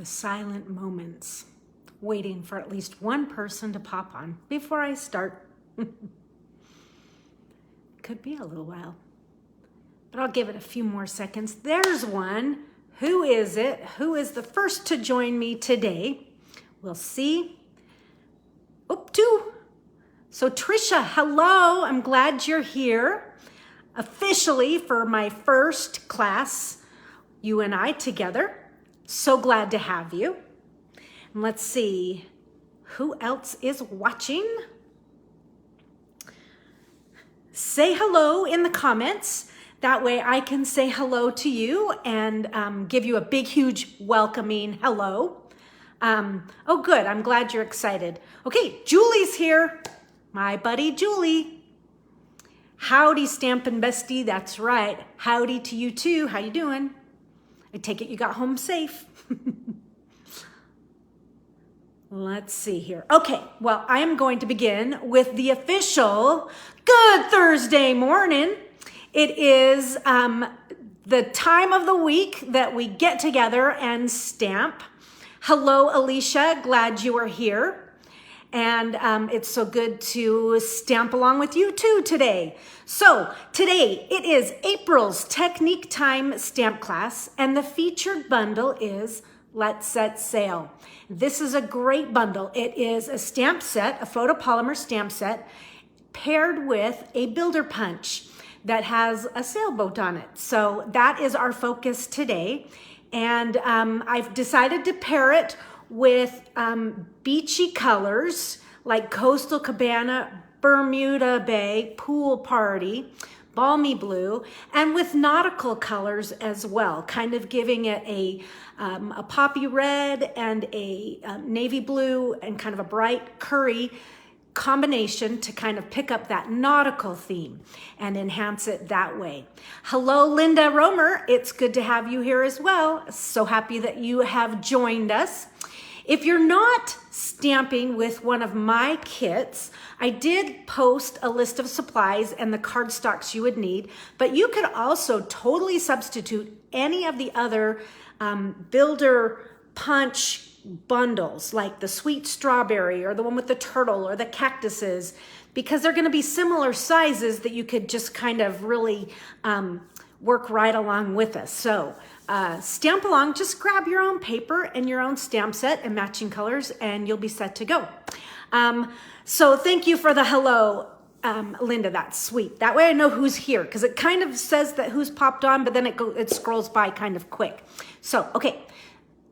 the silent moments, waiting for at least one person to pop on before I start. Could be a little while, but I'll give it a few more seconds. There's one. Who is it? Who is the first to join me today? We'll see. Oh, two. So Trisha, hello. I'm glad you're here. Officially for my first class, you and I together. So glad to have you. And let's see who else is watching. Say hello in the comments. That way I can say hello to you and give you a big, huge welcoming hello. Oh, good. I'm glad you're excited. Okay, Julie's here. My buddy Julie. Howdy, Stampin' Bestie. That's right. Howdy to you too. How you doing? I take it you got home safe. Let's see here. Okay, well, I am going to begin with the official Good Thursday morning. It is the time of the week that we get together and stamp. Hello, Alicia. Glad you are here. And it's so good to stamp along with you too today. So today it is April's Technique Time stamp class, and the featured bundle is Let's Set Sail. This is a great bundle. It is a stamp set, a photopolymer stamp set, paired with a builder punch that has a sailboat on it. So that is our focus today. And I've decided to pair it with beachy colors like Coastal Cabana, Bermuda Bay, Pool Party, Balmy Blue, and with nautical colors as well, kind of giving it a poppy red and a navy blue and kind of a bright curry combination to kind of pick up that nautical theme and enhance it that way. Hello, Linda Romer. It's good to have you here as well. So happy that you have joined us. If you're not stamping with one of my kits, I did post a list of supplies and the cardstocks you would need, but you could also totally substitute any of the other builder punch bundles, like the sweet strawberry or the one with the turtle or the cactuses, because they're going to be similar sizes that you could just kind of really work right along with us. So stamp along, just grab your own paper and your own stamp set and matching colors, and you'll be set to go. So thank you for the hello, Linda. That's sweet. That way I know who's here, because it kind of says that who's popped on, but then it scrolls by kind of quick. So, okay,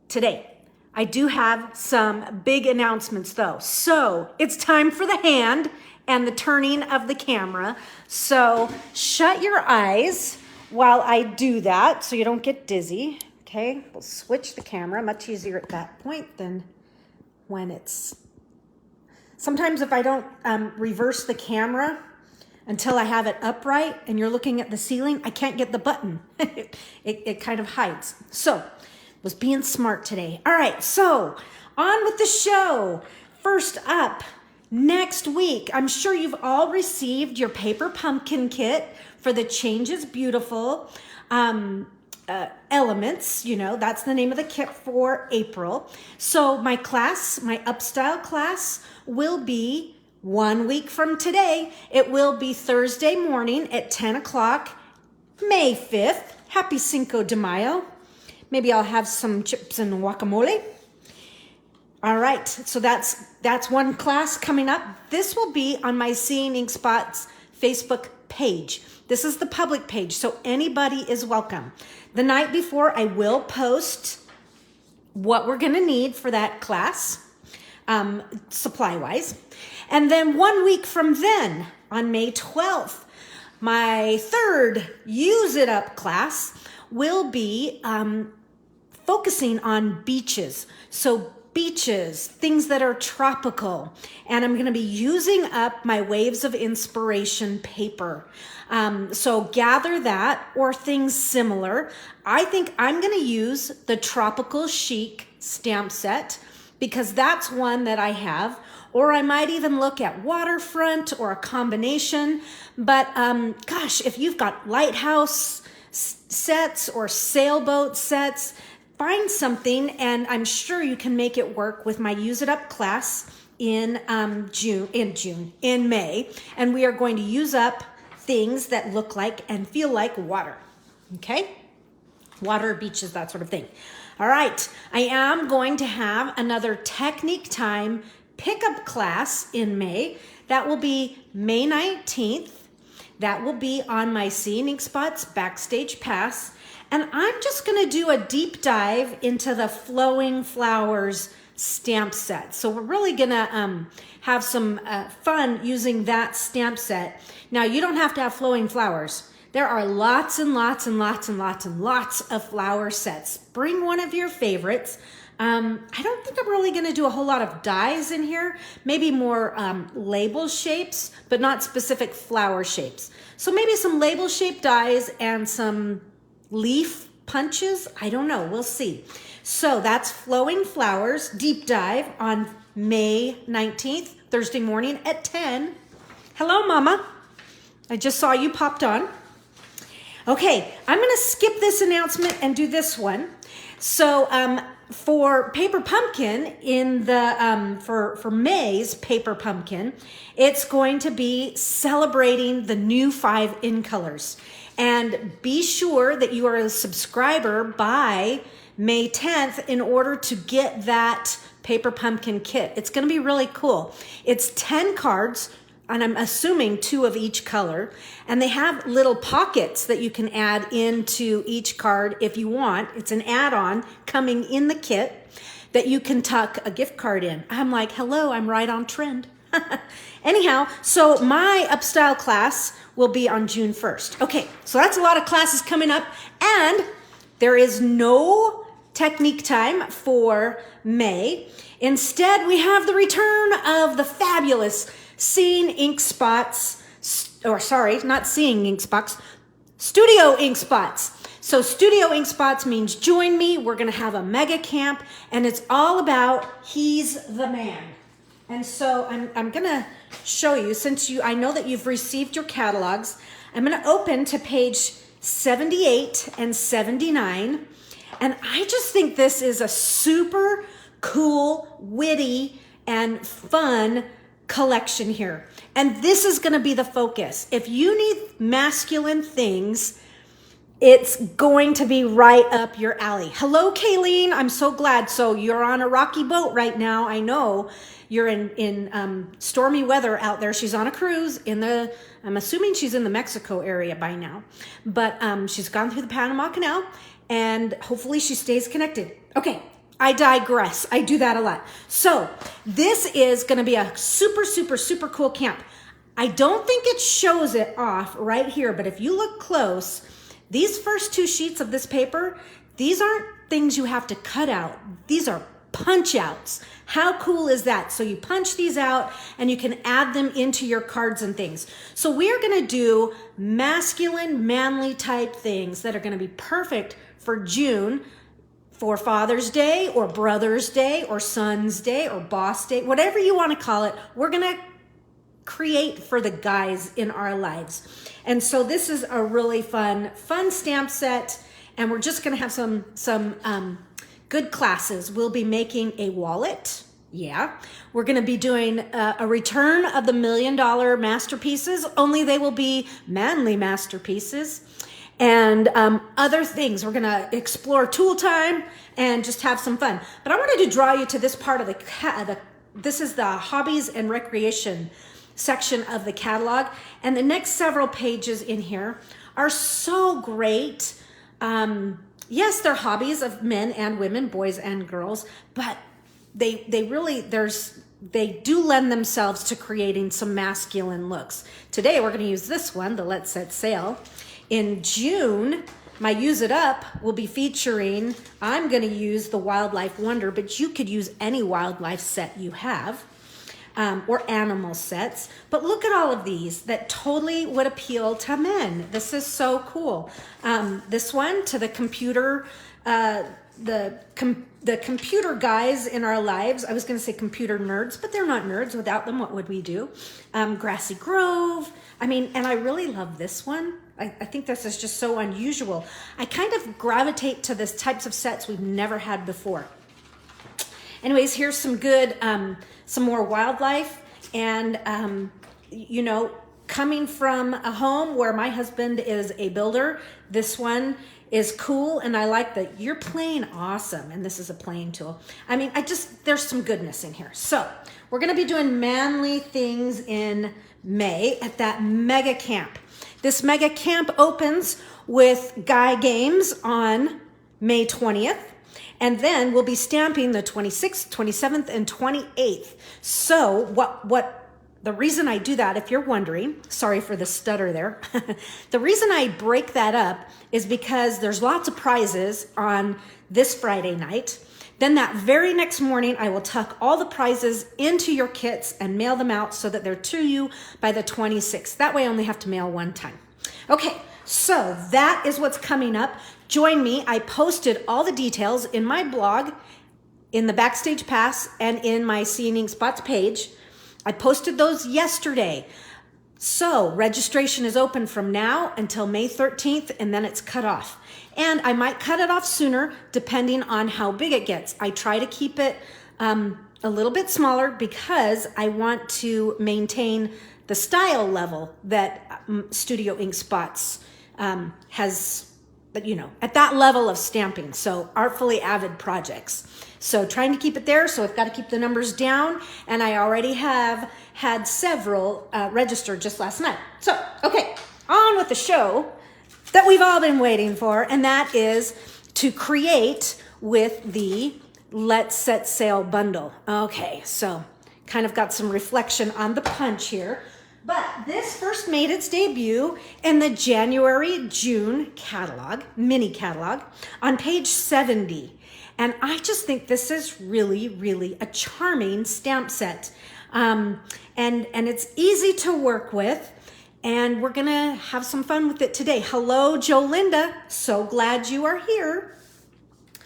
today I do have some big announcements though. So it's time for the hand and the turning of the camera. So shut your eyes while I do that so you don't get dizzy. Okay, we'll switch the camera. Much easier at that point than when it's... Sometimes if I don't reverse the camera until I have it upright and you're looking at the ceiling, I can't get the button. it kind of hides. So, was being smart today. All right, so on with the show. First up, next week, I'm sure you've all received your paper pumpkin kit for the Changes Beautiful elements. You know, that's the name of the kit for April. So my class, my Upstyle class, will be 1 week from today. It will be Thursday morning at 10 o'clock, May 5th. Happy Cinco de Mayo. Maybe I'll have some chips and guacamole. All right, so that's one class coming up. This will be on my Seeing Ink Spots Facebook page. This is the public page, so anybody is welcome. The night before, I will post what we're gonna need for that class, supply-wise. And then 1 week from then, on May 12th, my third Use It Up class will be focusing on beaches. So beaches, things that are tropical. And I'm going to be using up my Waves of Inspiration paper. So gather that or things similar. I think I'm going to use the Tropical Chic stamp set because that's one that I have. Or I might even look at waterfront or a combination. But gosh, if you've got lighthouse sets or sailboat sets, find something, and I'm sure you can make it work with my Use It Up class in May, and we are going to use up things that look like and feel like water. Okay? Water, beaches, that sort of thing. All right, I am going to have another Technique Time pickup class in May. That will be May 19th. That will be on my Seeing Ink Spots Backstage Pass. And I'm just gonna do a deep dive into the Flowing Flowers stamp set. So we're really gonna have some fun using that stamp set. Now, you don't have to have flowing flowers. There are lots and lots and lots and lots and lots of flower sets. Bring one of your favorites. I don't think I'm really gonna do a whole lot of dies in here. Maybe more label shapes, but not specific flower shapes. So maybe some label shaped dies and some leaf punches. I don't know, we'll see. So that's Flowing Flowers Deep Dive on May 19th, Thursday morning at 10. Hello, Mama. I just saw you popped on. Okay, I'm gonna skip this announcement and do this one. So for Paper Pumpkin in the for May's Paper Pumpkin, it's going to be celebrating the new 5 in colors. And be sure that you are a subscriber by May 10th in order to get that Paper Pumpkin kit. It's going to be really cool. It's 10 cards, and I'm assuming 2 of each color. And they have little pockets that you can add into each card if you want. It's an add-on coming in the kit that you can tuck a gift card in. I'm like, hello, I'm right on trend. Anyhow, so my Upstyle class will be on June 1st. Okay, so that's a lot of classes coming up, and there is no Technique Time for May. Instead, we have the return of the fabulous Seeing Ink Spots, or sorry, not Seeing Ink Spots, Studio Ink Spots. So Studio Ink Spots means join me. We're gonna have a mega camp, and it's all about He's the Man. And so I'm gonna show you, since I know that you've received your catalogs, I'm gonna open to page 78 and 79. And I just think this is a super cool, witty, and fun collection here. And this is gonna be the focus. If you need masculine things, it's going to be right up your alley. Hello, Kayleen, I'm so glad. So you're on a rocky boat right now, I know. You're in stormy weather out there. She's on a cruise I'm assuming she's in the Mexico area by now, but she's gone through the Panama Canal, and hopefully she stays connected. Okay, I digress. I do that a lot. So this is gonna be a super, super, super cool camp. I don't think it shows it off right here, but if you look close, these first 2 sheets of this paper, these aren't things you have to cut out. These are punch outs. How cool is that? So you punch these out and you can add them into your cards and things. So we are gonna do masculine, manly type things that are gonna be perfect for June, for Father's Day or Brother's Day or Son's Day or Boss Day, whatever you wanna call it. We're gonna create for the guys in our lives. And so this is a really fun stamp set, and we're just gonna have some good classes. We'll be making a wallet. Yeah. We're going to be doing a return of the $1 Million Masterpieces, only they will be manly masterpieces, and other things. We're going to explore tool time and just have some fun. But I wanted to draw you to this part of this is the hobbies and recreation section of the catalog. And the next several pages in here are so great. Yes, they're hobbies of men and women, boys and girls, but they do lend themselves to creating some masculine looks. Today, we're gonna use this one, the Let's Set Sail. In June, my Use It Up will be featuring, I'm gonna use the Wildlife Wonder, but you could use any wildlife set you have. Or animal sets. But look at all of these that totally would appeal to men. This is so cool. This one to the computer the computer guys in our lives. I was going to say computer nerds, but they're not nerds. Without them, what would we do? Grassy Grove. I mean, and I really love this one. I think this is just so unusual. I kind of gravitate to this types of sets we've never had before. Anyways, here's some good, some more wildlife. And, you know, coming from a home where my husband is a builder, this one is cool. And I like that you're playing awesome. And this is a playing tool. I mean, there's some goodness in here. So we're going to be doing manly things in May at that mega camp. This mega camp opens with Guy Games on May 20th. And then we'll be stamping the 26th, 27th, and 28th. So the reason I do that, if you're wondering, sorry for the stutter there. The reason I break that up is because there's lots of prizes on this Friday night. Then that very next morning, I will tuck all the prizes into your kits and mail them out so that they're to you by the 26th. That way I only have to mail one time. Okay, so that is what's coming up. Join me. I posted all the details in my blog, in the Backstage Pass, and in my Seeing Ink Spots page. I posted those yesterday. So registration is open from now until May 13th, and then it's cut off. And I might cut it off sooner depending on how big it gets. I try to keep it a little bit smaller because I want to maintain the style level that Studio Ink Spots has, you know, at that level of stamping. So Artfully Avid projects. So trying to keep it there. So I've got to keep the numbers down. And I already have had several registered just last night. So, okay, on with the show that we've all been waiting for. And that is to create with the Let's Set Sail bundle. Okay, so kind of got some reflection on the punch here. But this first made its debut in the January-June catalog, mini catalog, on page 70. And I just think this is really, really a charming stamp set. And it's easy to work with. And we're going to have some fun with it today. Hello, Jolinda. So glad you are here.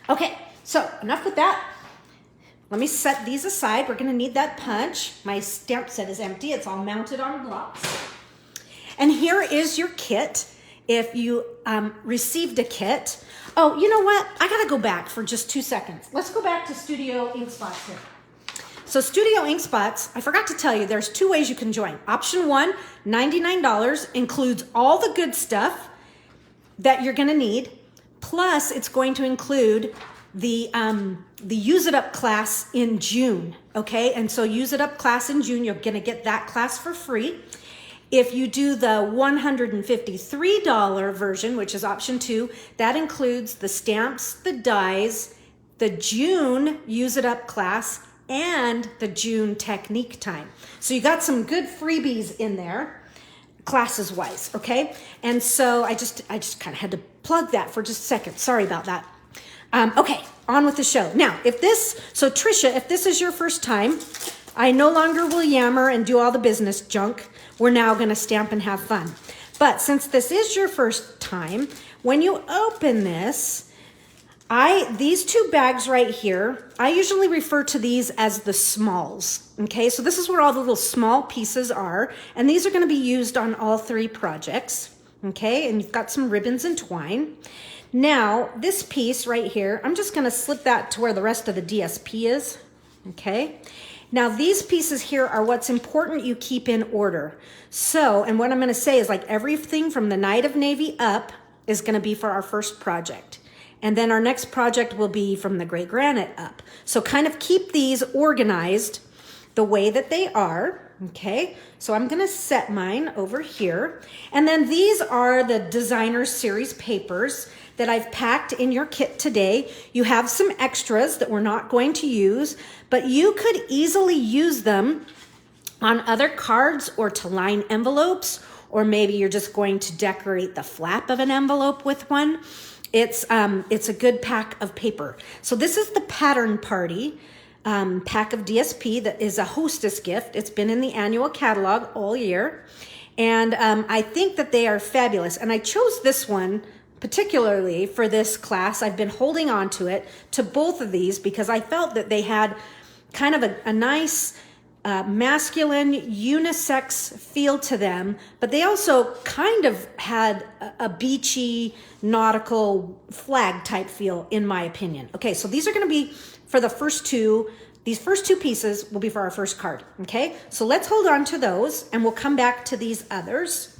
Okay, so enough with that. Let me set these aside. We're going to need that punch. My stamp set is empty. It's all mounted on blocks. And here is your kit. If you received a kit. Oh, you know what? I got to go back for just 2 seconds. Let's go back to Studio Ink Spots here. So Studio Ink Spots, I forgot to tell you, there's 2 ways you can join. Option 1, $99, includes all the good stuff that you're going to need. Plus, it's going to include the Use It Up class in June, okay? And so Use It Up class in June, you're gonna get that class for free. If you do the $153 version, which is option 2, that includes the stamps, the dies, the June Use It Up class, and the June technique time. So you got some good freebies in there, classes wise, okay? And so I just kind of had to plug that for just a second. Sorry about that. Okay, on with the show. Now, so Trisha, if this is your first time, I no longer will yammer and do all the business junk. We're now going to stamp and have fun. But since this is your first time, when you open this, these 2 bags right here, I usually refer to these as the smalls. Okay, so this is where all the little small pieces are, and these are going to be used on all 3 projects. Okay, and you've got some ribbons and twine. Now, this piece right here, I'm just going to slip that to where the rest of the DSP is, okay? Now, these pieces here are what's important you keep in order. So, and what I'm going to say is like everything from the Night of Navy up is going to be for our first project. And then our next project will be from the Gray Granite up. So kind of keep these organized the way that they are. Okay, so I'm going to set mine over here. And then these are the Designer Series papers that I've packed in your kit today. You have some extras that we're not going to use, but you could easily use them on other cards or to line envelopes, or maybe you're just going to decorate the flap of an envelope with one. It's a good pack of paper. So this is the Pattern Party pack of DSP that is a hostess gift. It's been in the annual catalog all year. And I think that they are fabulous. And I chose this one particularly for this class, I've been holding on to it, to both of these, because I felt that they had kind of a nice masculine unisex feel to them, but they also kind of had a beachy nautical flag type feel, in my opinion. Okay, so these are going to be for the first two. These first two pieces will be for our first card. Okay, so let's hold on to those, and we'll come back to these others,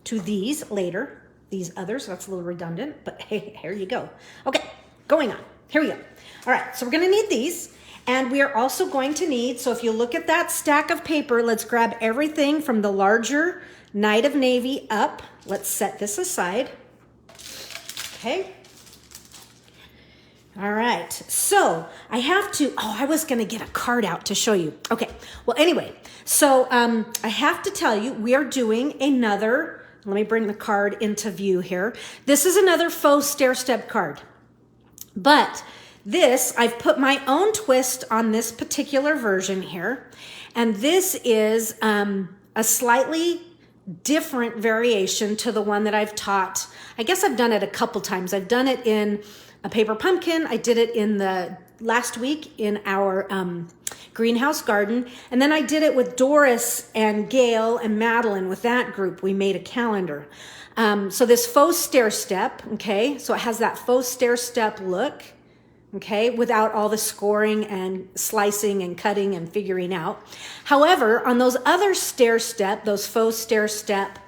to these later. These others, that's a little redundant, but hey, here you go. Okay, going on. Here we go. All right, so we're going to need these. And we are also going to need, so if you look at that stack of paper, let's grab everything from the larger Night of Navy up. Let's set this aside. Okay. All right. So I have to, I was going to get a card out to show you. Okay. Well, anyway, so I have to tell you, we are doing another, let me bring the card into view here. This is another faux stair-step card. But this, I've put my own twist on this particular version here. And this is a slightly different variation to the one that I've taught. I guess I've done it a couple times. I've done it in a paper pumpkin. I did it in the last week in our greenhouse garden. And then I did it with Doris and Gail and Madeline. With that group, we made a calendar. So this faux stair step, okay, so it has that faux stair step look. Okay, without all the scoring and slicing and cutting and figuring out. However, on those other stair step, those faux stair step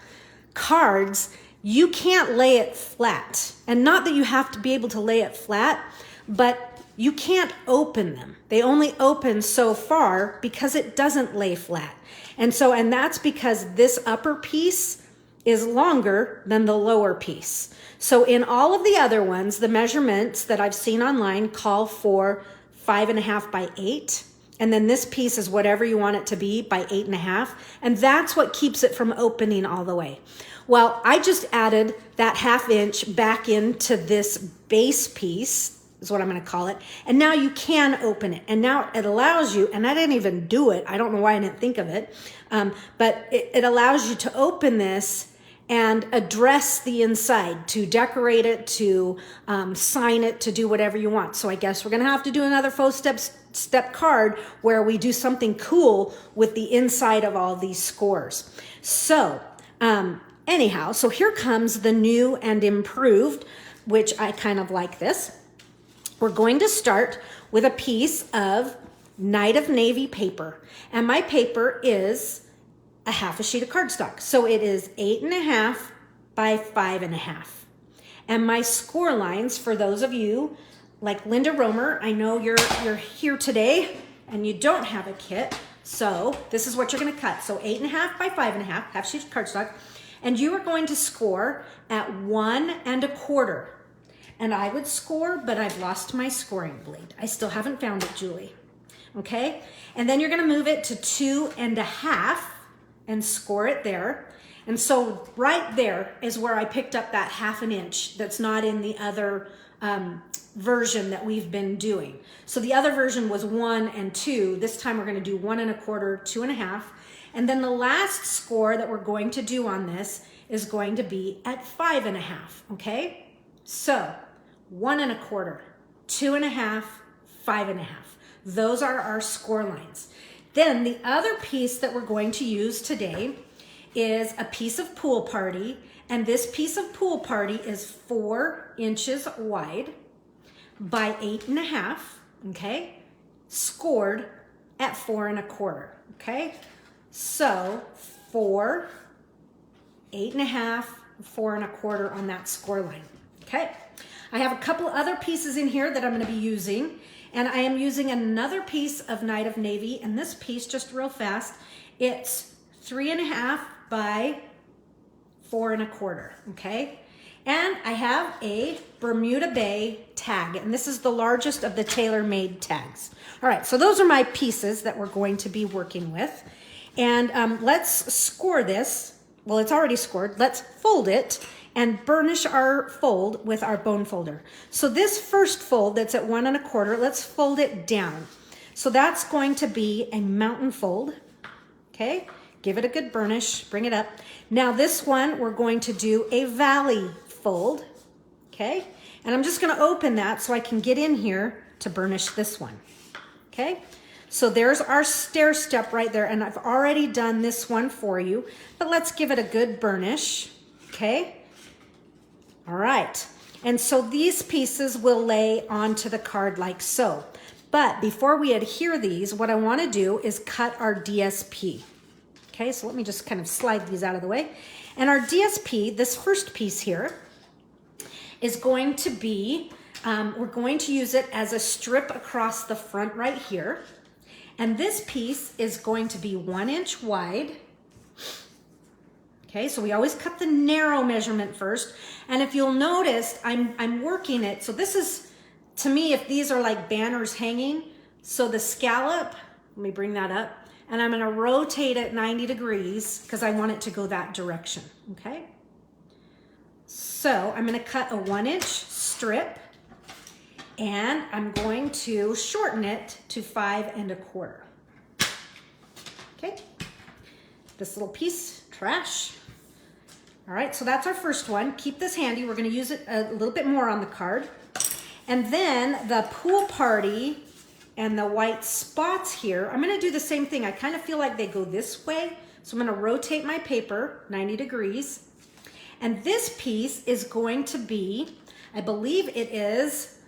cards, you can't lay it flat. And not that you have to be able to lay it flat, but you can't open them. They only open so far because it doesn't lay flat. And that's because this upper piece is longer than the lower piece. So in all of the other ones, the measurements that I've seen online call for 5.5 by 8. And then this piece is whatever you want it to be by 8.5. And that's what keeps it from opening all the way. Well, I just added that 1/2 inch back into this base piece, is what I'm going to call it. And now you can open it. And now it allows you, and I didn't even do it. I don't know why I didn't think of it. But it allows you to open this and address the inside, to decorate it, to sign it, to do whatever you want. So I guess we're gonna have to do another faux step card where we do something cool with the inside of all these scores. So anyhow, so here comes the new and improved, which I kind of like this. We're going to start with a piece of Night of Navy paper. And my paper is a 1/2 sheet of cardstock. So it is 8.5 by 5.5. And my score lines, for those of you like Linda Romer, I know you're here today and you don't have a kit. So this is what you're gonna cut. So 8.5 by 5.5, 1/2 sheet of cardstock. And you are going to score at 1 1/4. And I would score, but I've lost my scoring blade. I still haven't found it, Julie. Okay? And then you're gonna move it to 2 1/2 and score it there. And so right there is where I picked up that 1/2 inch that's not in the other version that we've been doing. So the other version was 1 and 2. This time we're going to do 1 1/4, 2 1/2. And then the last score that we're going to do on this is going to be at 5 1/2. Okay? So 1 1/4, 2 1/2, 5 1/2. Those are our score lines. Then the other piece that we're going to use today is a piece of Pool Party. And this piece of Pool Party is 4 inches wide by 8 1/2, okay? Scored at 4 1/4, okay? So 4, 8 1/2, 4 1/4 on that score line, okay? I have a couple other pieces in here that I'm gonna be using. And I am using another piece of Night of Navy, and this piece, just real fast, it's 3 1/2 by 4 1/4, okay? And I have a Bermuda Bay tag, and this is the largest of the tailor-made tags. All right, so those are my pieces that we're going to be working with. And let's score this. Well, it's already scored. Let's fold it and burnish our fold with our bone folder. So this first fold that's at 1 1/4, let's fold it down. So that's going to be a mountain fold, okay? Give it a good burnish, bring it up. Now this one, we're going to do a valley fold, okay? And I'm just gonna open that so I can get in here to burnish this one, okay? So there's our stair step right there, and I've already done this one for you, but let's give it a good burnish, okay? All right, and so these pieces will lay onto the card like so. But before we adhere these, what I wanna do is cut our DSP. Okay, so let me just kind of slide these out of the way. And our DSP, this first piece here, is going to be, we're going to use it as a strip across the front right here. And this piece is going to be 1 inch wide. Okay, so we always cut the narrow measurement first. And if you'll notice, I'm working it. So this is, to me, if these are like banners hanging, so the scallop, let me bring that up, and I'm gonna rotate it 90 degrees because I want it to go that direction, okay? So I'm gonna cut a 1 inch strip, and I'm going to shorten it to 5 1/4. Okay, this little piece, trash. All right, so that's our first one. Keep this handy. We're gonna use it a little bit more on the card. And then the pool party and the white spots here, I'm gonna do the same thing. I kind of feel like they go this way. So I'm gonna rotate my paper 90 degrees. And this piece is going to be, I believe it is,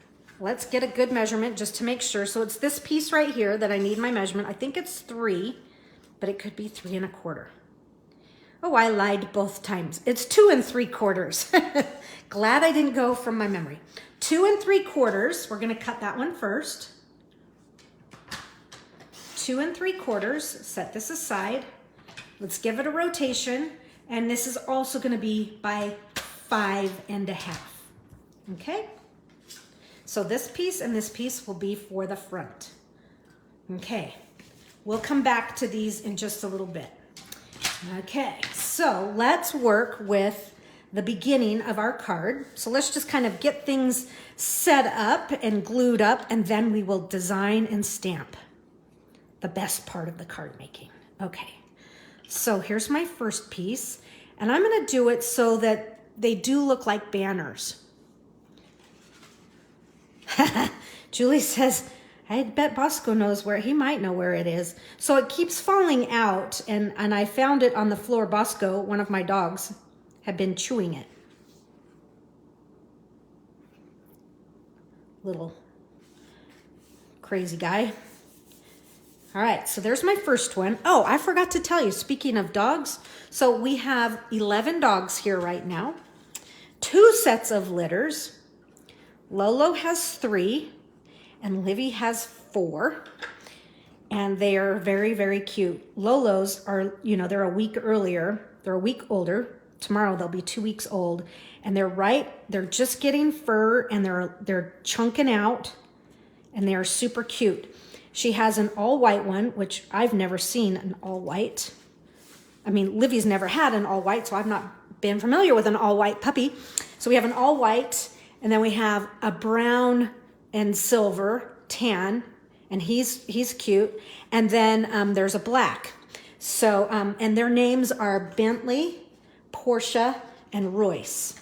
let's get a good measurement just to make sure. So it's this piece right here that I need my measurement. I think it's 3, but it could be 3 1/4. Oh, I lied both times. It's 2 3/4. Glad I didn't go from my memory. 2 3/4, we're gonna cut that one first. 2 3/4, set this aside. Let's give it a rotation. And this is also gonna be by 5 1/2, okay? So this piece and this piece will be for the front. Okay, we'll come back to these in just a little bit. Okay, so let's work with the beginning of our card. So let's just kind of get things set up and glued up, and then we will design and stamp the best part of the card making. Okay, so here's my first piece, and I'm gonna do it so that they do look like banners. Julie says, I bet Bosco knows where, he might know where it is. So it keeps falling out, and I found it on the floor. Bosco, one of my dogs, had been chewing it. Little crazy guy. All right, so there's my first one. Oh, I forgot to tell you, speaking of dogs, so we have 11 dogs here right now, 2 sets of litters. Lolo has 3, and Livy has 4, and they are very, very cute. Lolo's are, you know, they're a week earlier, they're a week older. Tomorrow they'll be 2 weeks old, and they're just getting fur, and they're chunking out, and they are super cute. She has an all white one, which I've never seen an all white. I mean, Livy's never had an all white, so I've not been familiar with an all white puppy. So we have an all white, and then we have a brown and silver tan, and he's cute. And then there's a black. So, and their names are Bentley, Portia, and Royce.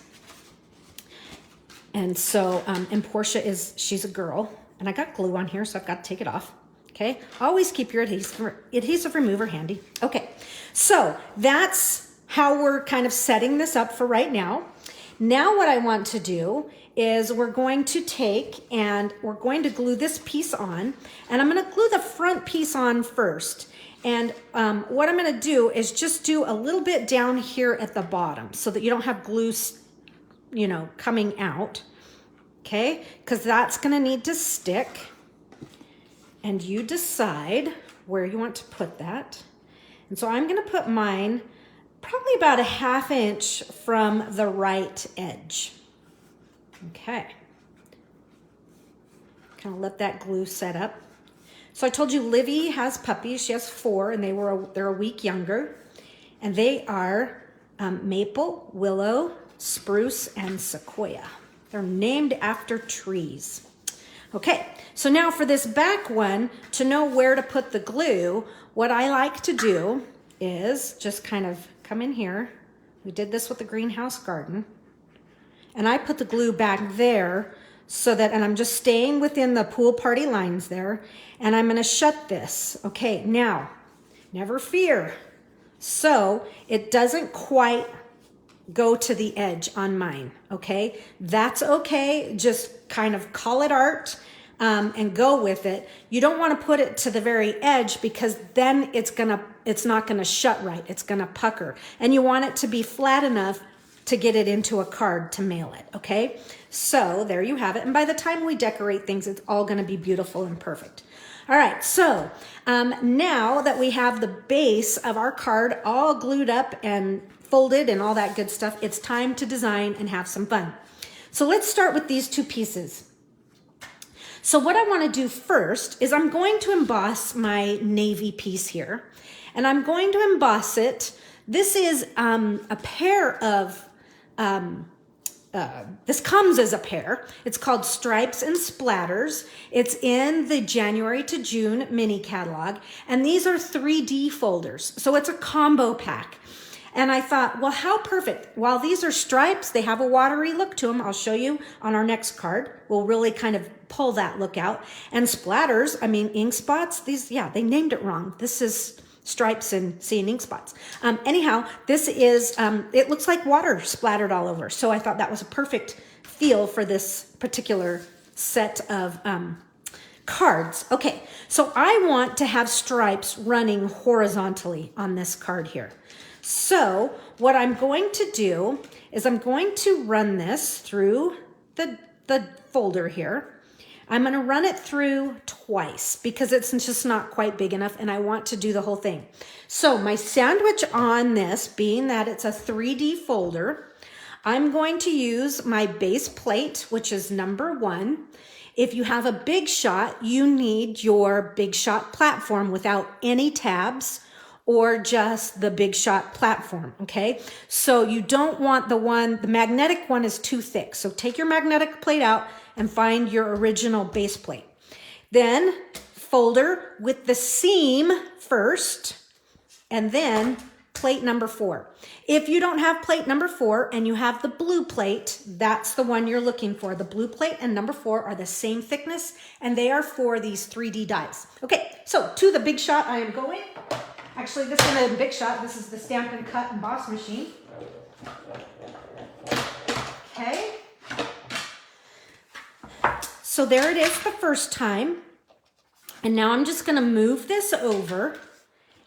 And so, and Portia she's a girl, and I got glue on here, so I've got to take it off. Okay, always keep your adhesive remover handy. Okay, so that's how we're kind of setting this up for right now. Now what I want to do is we're going to take and we're going to glue this piece on, and I'm going to glue the front piece on first. And what I'm going to do is just do a little bit down here at the bottom so that you don't have glue, you know, coming out. Okay, because that's going to need to stick. And you decide where you want to put that. And so I'm going to put mine probably about a 1/2 inch from the right edge. Okay. Kind of let that glue set up. So I told you Livy has puppies. She has 4, and they're a week younger. And they are maple, willow, spruce, and sequoia. They're named after trees. Okay, so now for this back one, to know where to put the glue, what I like to do is just kind of come in here. We did this with the greenhouse garden. and I put the glue back there so that, and I'm just staying within the pool party lines there, and I'm gonna shut this. Okay, now, never fear. So it doesn't quite go to the edge on mine, okay? That's okay, just kind of call it art and go with it. You don't wanna put it to the very edge because then it's not gonna shut right, it's gonna pucker. And you want it to be flat enough to get it into a card to mail it, okay? So there you have it. And by the time we decorate things, it's all gonna be beautiful and perfect. All right, so now that we have the base of our card all glued up and folded and all that good stuff, it's time to design and have some fun. So let's start with these two pieces. So what I wanna do first is I'm going to emboss my navy piece here, and I'm going to emboss it. This is a pair of, this comes as a pair. It's called Stripes and Splatters. It's in the January to June mini catalog. And these are 3D folders. So it's a combo pack. And I thought, well, how perfect. While these are stripes, they have a watery look to them. I'll show you on our next card. We'll really kind of pull that look out. And splatters, I mean, ink spots, these, yeah, they named it wrong. This is stripes and seeing ink spots. Anyhow, this is, it looks like water splattered all over. So I thought that was a perfect feel for this particular set of cards. Okay, so I want to have stripes running horizontally on this card here. So what I'm going to do is I'm going to run this through the folder here. I'm going to run it through twice because it's just not quite big enough and I want to do the whole thing. So my sandwich on this, being that it's a 3D folder, I'm going to use my base plate, which is number 1. If you have a Big Shot, you need your Big Shot platform without any tabs or just the Big Shot platform, okay? So you don't want the magnetic one is too thick. So take your magnetic plate out and find your original base plate. Then folder with the seam first, and then plate number 4. If you don't have plate number 4 and you have the blue plate, that's the one you're looking for. The blue plate and number 4 are the same thickness, and they are for these 3D dies. Okay, so to the Big Shot I am going. Actually, this isn't a Big Shot. This is the Stampin' Cut Emboss machine. Okay. So there it is the first time. And now I'm just going to move this over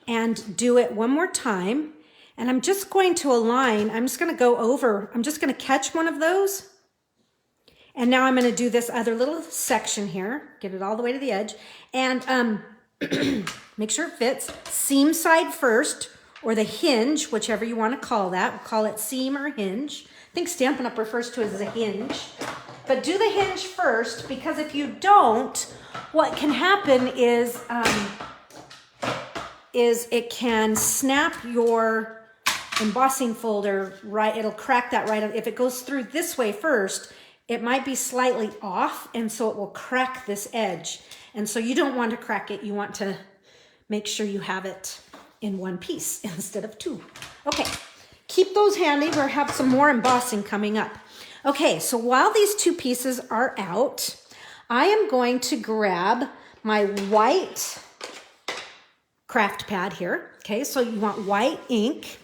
and do it one more time. And I'm just going to align. I'm just going to go over. I'm just going to catch one of those. And now I'm going to do this other little section here. Get it all the way to the edge. And make sure it fits. Seam side first, or the hinge, whichever you want to call that. We'll call it seam or hinge. I think Stampin' Up refers to it as a hinge. But do the hinge first, because if you don't, what can happen is it can snap your embossing folder right. It'll crack that right. If it goes through this way first, it might be slightly off, and so it will crack this edge. And so you don't want to crack it. You want to make sure you have it in one piece instead of 2. Okay, keep those handy. We'll have some more embossing coming up. Okay, so while these 2 pieces are out, I am going to grab my white craft pad here. Okay, so you want white ink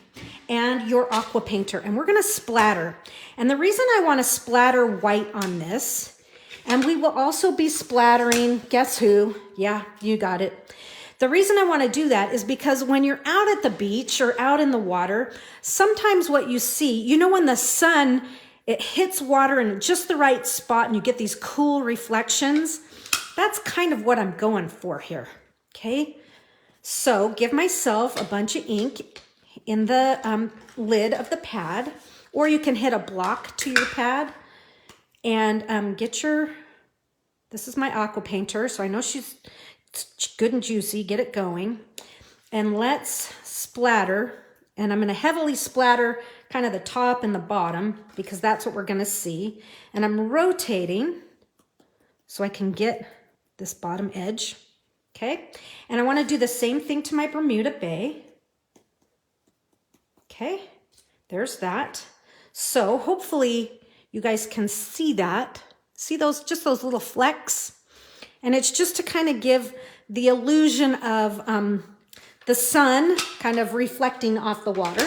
and your aqua painter, and we're going to splatter. And the reason I want to splatter white on this, and we will also be splattering, guess who? Yeah, you got it. The reason I want to do that is because when you're out at the beach or out in the water, sometimes what you see, you know, when the sun, it hits water in just the right spot and you get these cool reflections, that's kind of what I'm going for here, okay? So give myself a bunch of ink in the lid of the pad, or you can hit a block to your pad and get your, this is my aqua painter, so I know she's good and juicy, get it going. And let's splatter, and I'm gonna heavily splatter kind of the top and the bottom because that's what we're gonna see. And I'm rotating so I can get this bottom edge, okay? And I wanna do the same thing to my Bermuda Bay. Okay, there's that. So hopefully you guys can see that. See those, just those little flecks? And it's just to kind of give the illusion of the sun kind of reflecting off the water.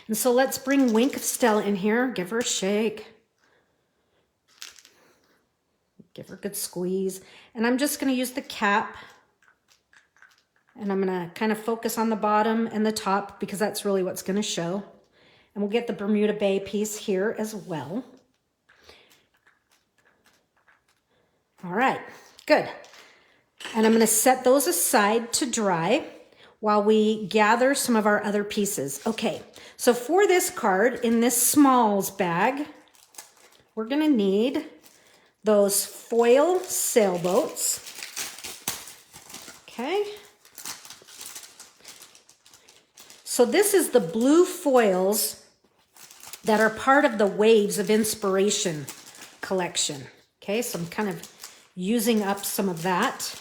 And so let's bring Wink of Stella in here. Give her a shake. Give her a good squeeze. And I'm just going to use the cap. And I'm going to kind of focus on the bottom and the top because that's really what's going to show. And we'll get the Bermuda Bay piece here as well. All right, good. And I'm going to set those aside to dry while we gather some of our other pieces. Okay, so for this card, in this smalls bag, we're going to need those foil sailboats. Okay. So this is the blue foils that are part of the Waves of Inspiration collection. Okay, so I'm kind of using up some of that.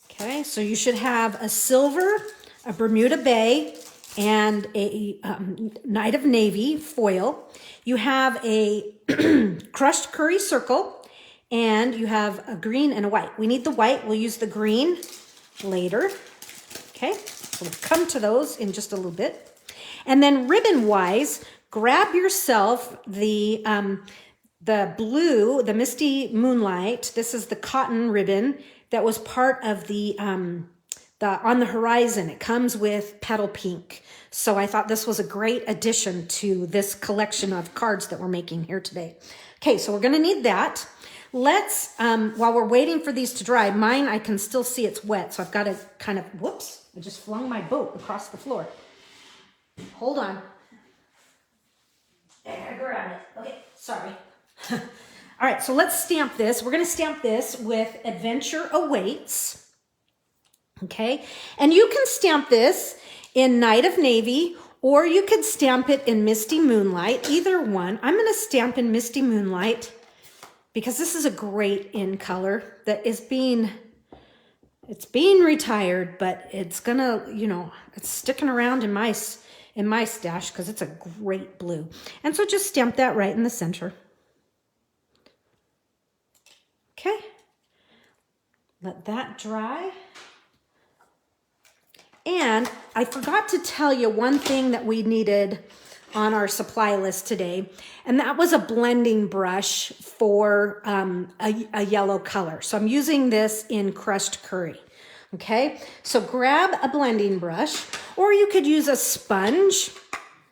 Okay, so you should have a silver, a Bermuda Bay, and a Night of Navy foil. You have a crushed curry circle, and you have a green and a white. We need the white. We'll use the green later. Okay, so we'll come to those in just a little bit. And then ribbon-wise, grab yourself the blue, the Misty Moonlight. This is the cotton ribbon that was part of the On the Horizon. It comes with petal pink. So I thought this was a great addition to this collection of cards that we're making here today. Okay, so we're going to need that. Let's, while we're waiting for these to dry, mine, I can still see it's wet. So I've got to kind of, whoops, I just flung my boat across the floor. Hold on. There, grab it. Okay, sorry. All right, so let's stamp this. We're going to stamp this with Adventure Awaits. Okay, and you can stamp this in Night of Navy, or you could stamp it in Misty Moonlight, either one. I'm going to stamp in Misty Moonlight because this is a great in color that is it's being retired, but it's gonna, it's sticking around in my stash because it's a great blue. And so just stamp that right in the center. Okay, let that dry. And I forgot to tell you one thing that we needed on our supply list today, and that was a blending brush for a yellow color. So I'm using this in Crushed Curry. Okay, so grab a blending brush, or you could use a sponge.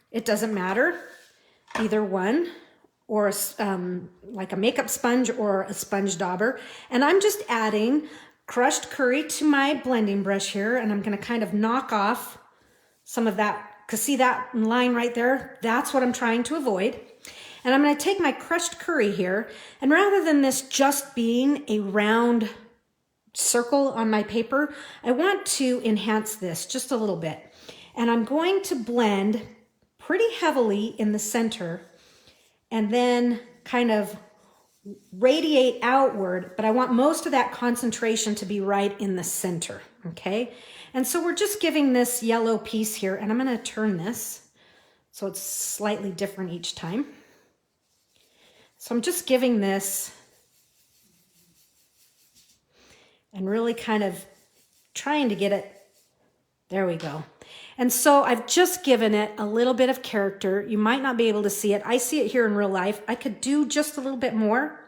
It doesn't matter, either one, or like a makeup sponge or a sponge dauber. And I'm just adding crushed curry to my blending brush here, and I'm going to kind of knock off some of that, because see that line right there? That's what I'm trying to avoid. And I'm going to take my crushed curry here, and rather than this just being a round circle on my paper, I want to enhance this just a little bit. And I'm going to blend pretty heavily in the center and then kind of radiate outward, but I want most of that concentration to be right in the center, okay? And so we're just giving this yellow piece here, and I'm going to turn this so it's slightly different each time. So I'm just giving this and really kind of trying to get it, there we go. And so I've just given it a little bit of character. You might not be able to see it. I see it here in real life. I could do just a little bit more.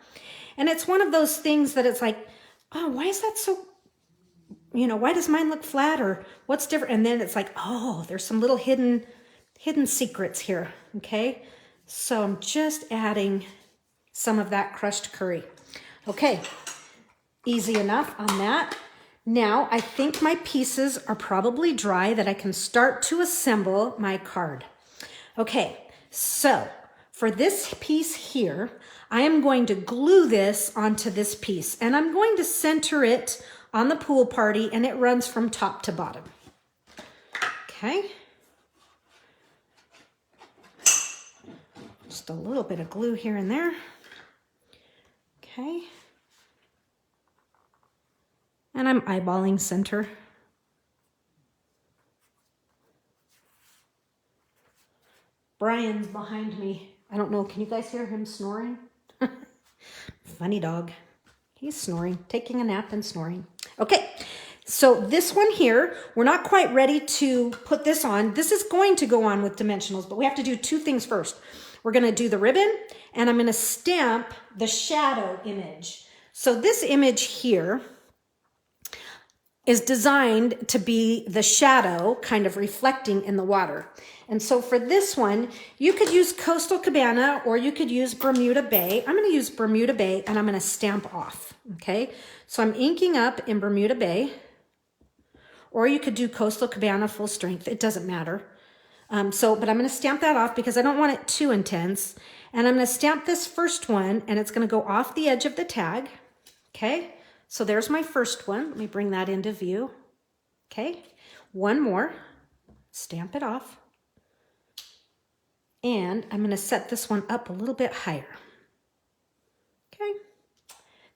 And it's one of those things that it's like, oh, why is that so, why does mine look flat, or what's different? And then it's like, oh, there's some little hidden secrets here, okay? So I'm just adding some of that crushed curry. Okay, easy enough on that. Now, I think my pieces are probably dry that I can start to assemble my card. Okay, so for this piece here, I am going to glue this onto this piece, and I'm going to center it on the pool party, and it runs from top to bottom. Okay. Just a little bit of glue here and there. Okay. And I'm eyeballing center. Brian's behind me I don't know. Can you guys hear him snoring? Funny dog. He's snoring, taking a nap and snoring. Okay, so this one here, we're not quite ready to put this on. This is going to go on with dimensionals, but we have to do two things first. We're going to do the ribbon, and I'm going to stamp the shadow image. So this image here is designed to be the shadow kind of reflecting in the water. And so for this one, you could use Coastal Cabana or you could use Bermuda Bay. I'm going to use Bermuda Bay and I'm going to stamp off. Okay, so I'm inking up in Bermuda Bay, or you could do Coastal Cabana full strength. It doesn't matter. But I'm going to stamp that off because I don't want it too intense. And I'm going to stamp this first one and it's going to go off the edge of the tag. Okay, so there's my first one. Let me bring that into view. Okay, one more, stamp it off. And I'm going to set this one up a little bit higher. Okay,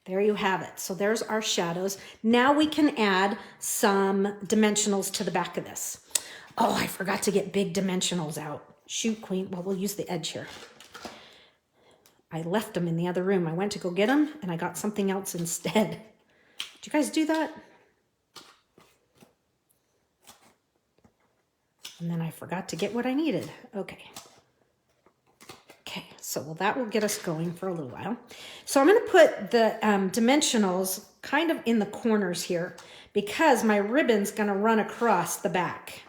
there you have it. So there's our shadows. Now we can add some dimensionals to the back of this. Oh, I forgot to get big dimensionals out. Shoot, Queen. Well, we'll use the edge here. I left them in the other room. I went to go get them and I got something else instead. Did you guys do that? And then I forgot to get what I needed. Okay. Okay, so well, that will get us going for a little while. So I'm going to put the dimensionals kind of in the corners here because my ribbon's going to run across the back.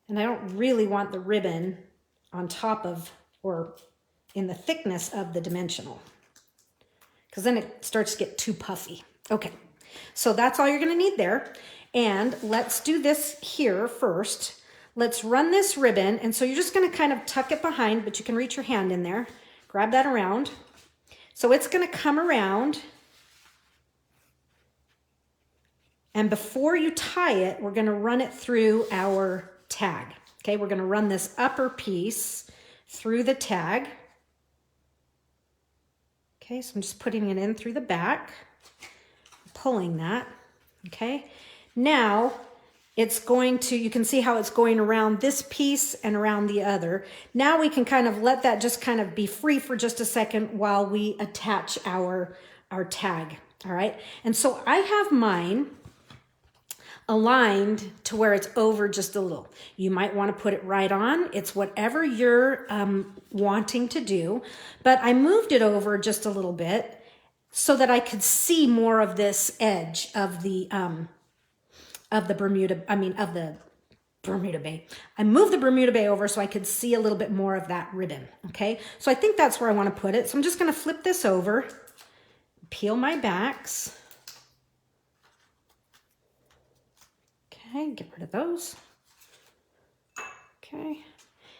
And I don't really want the ribbon on top of or in the thickness of the dimensional because then it starts to get too puffy. Okay, so that's all you're going to need there. And let's do this here first. Let's run this ribbon. And so you're just going to kind of tuck it behind, but you can reach your hand in there. Grab that around. So it's going to come around. And before you tie it, we're going to run it through our tag. Okay, we're going to run this upper piece through the tag. Okay, so I'm just putting it in through the back, pulling that. Okay, now it's going to, you can see how it's going around this piece and around the other. Now we can kind of let that just kind of be free for just a second while we attach our tag. All right, and so I have mine aligned to where it's over just a little. You might want to put it right on. It's whatever you're wanting to do, but I moved it over just a little bit so that I could see more of this edge of the Bermuda Bay. I moved the Bermuda Bay over so I could see a little bit more of that ribbon. Okay, so I think that's where I want to put it. So I'm just going to flip this over, peel my backs. Okay, get rid of those. Okay,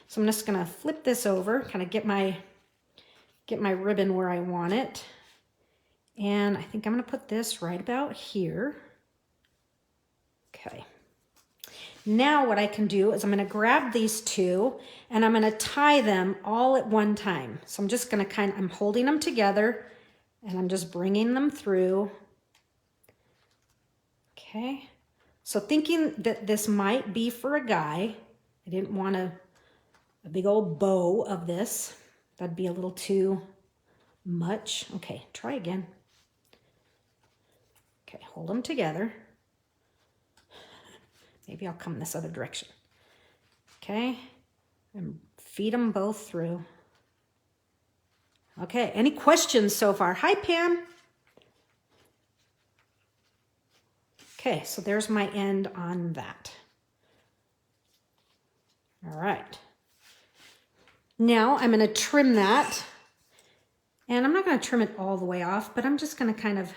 so I'm just gonna flip this over, kind of get my ribbon where I want it. And I think I'm gonna put this right about here. Okay. Now what I can do is I'm gonna grab these two and I'm gonna tie them all at one time. So I'm just gonna I'm holding them together and I'm just bringing them through. Okay. So thinking that this might be for a guy, I didn't want a big old bow of this. That'd be a little too much. Okay, try again. Okay, hold them together. Maybe I'll come this other direction. Okay, and feed them both through. Okay, any questions so far? Hi, Pam. Okay, so there's my end on that. All right. Now I'm going to trim that. And I'm not going to trim it all the way off, but I'm just going to kind of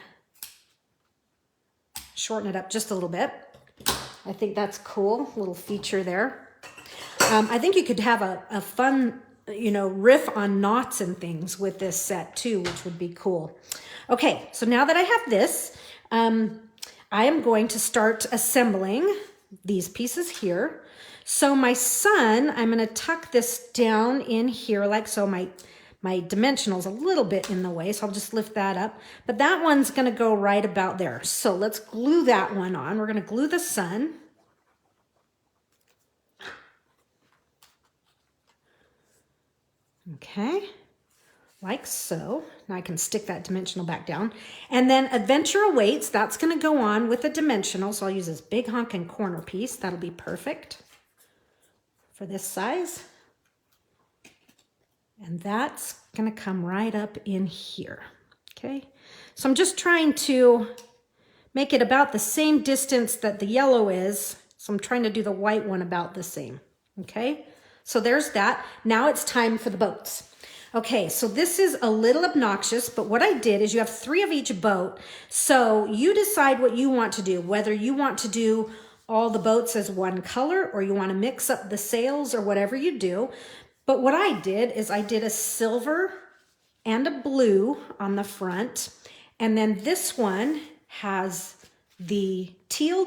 shorten it up just a little bit. I think that's cool, little feature there. I think you could have a fun, riff on knots and things with this set too, which would be cool. Okay, so now that I have this, I am going to start assembling these pieces here. So my sun, I'm going to tuck this down in here like so. My dimensional's a little bit in the way, so I'll just lift that up. But that one's going to go right about there. So let's glue that one on. We're going to glue the sun. Okay, like so. Now I can stick that dimensional back down. And then Adventure Awaits, that's gonna go on with a dimensional. So I'll use this big honkin' corner piece. That'll be perfect for this size. And that's gonna come right up in here, okay? So I'm just trying to make it about the same distance that the yellow is. So I'm trying to do the white one about the same, okay? So there's that. Now it's time for the boats. Okay, so this is a little obnoxious, but what I did is you have 3 of each boat. So you decide what you want to do, whether you want to do all the boats as one color or you want to mix up the sails or whatever you do. But what I did is I did a silver and a blue on the front. And then this one has the teal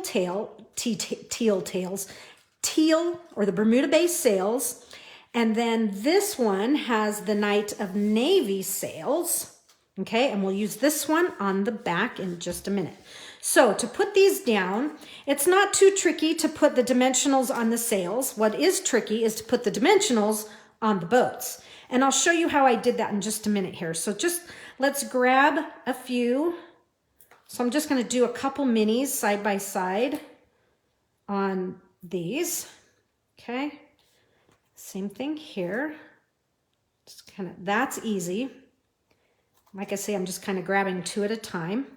or the Bermuda Bay sails. And then this one has the Night of Navy sails. Okay, and we'll use this one on the back in just a minute. So to put these down, it's not too tricky to put the dimensionals on the sails. What is tricky is to put the dimensionals on the boats. And I'll show you how I did that in just a minute here. So just let's grab a few. So I'm just going to do a couple minis side by side on these. Okay. Same thing here. Just kind of, that's easy. Like I say, I'm just kind of grabbing 2 at a time.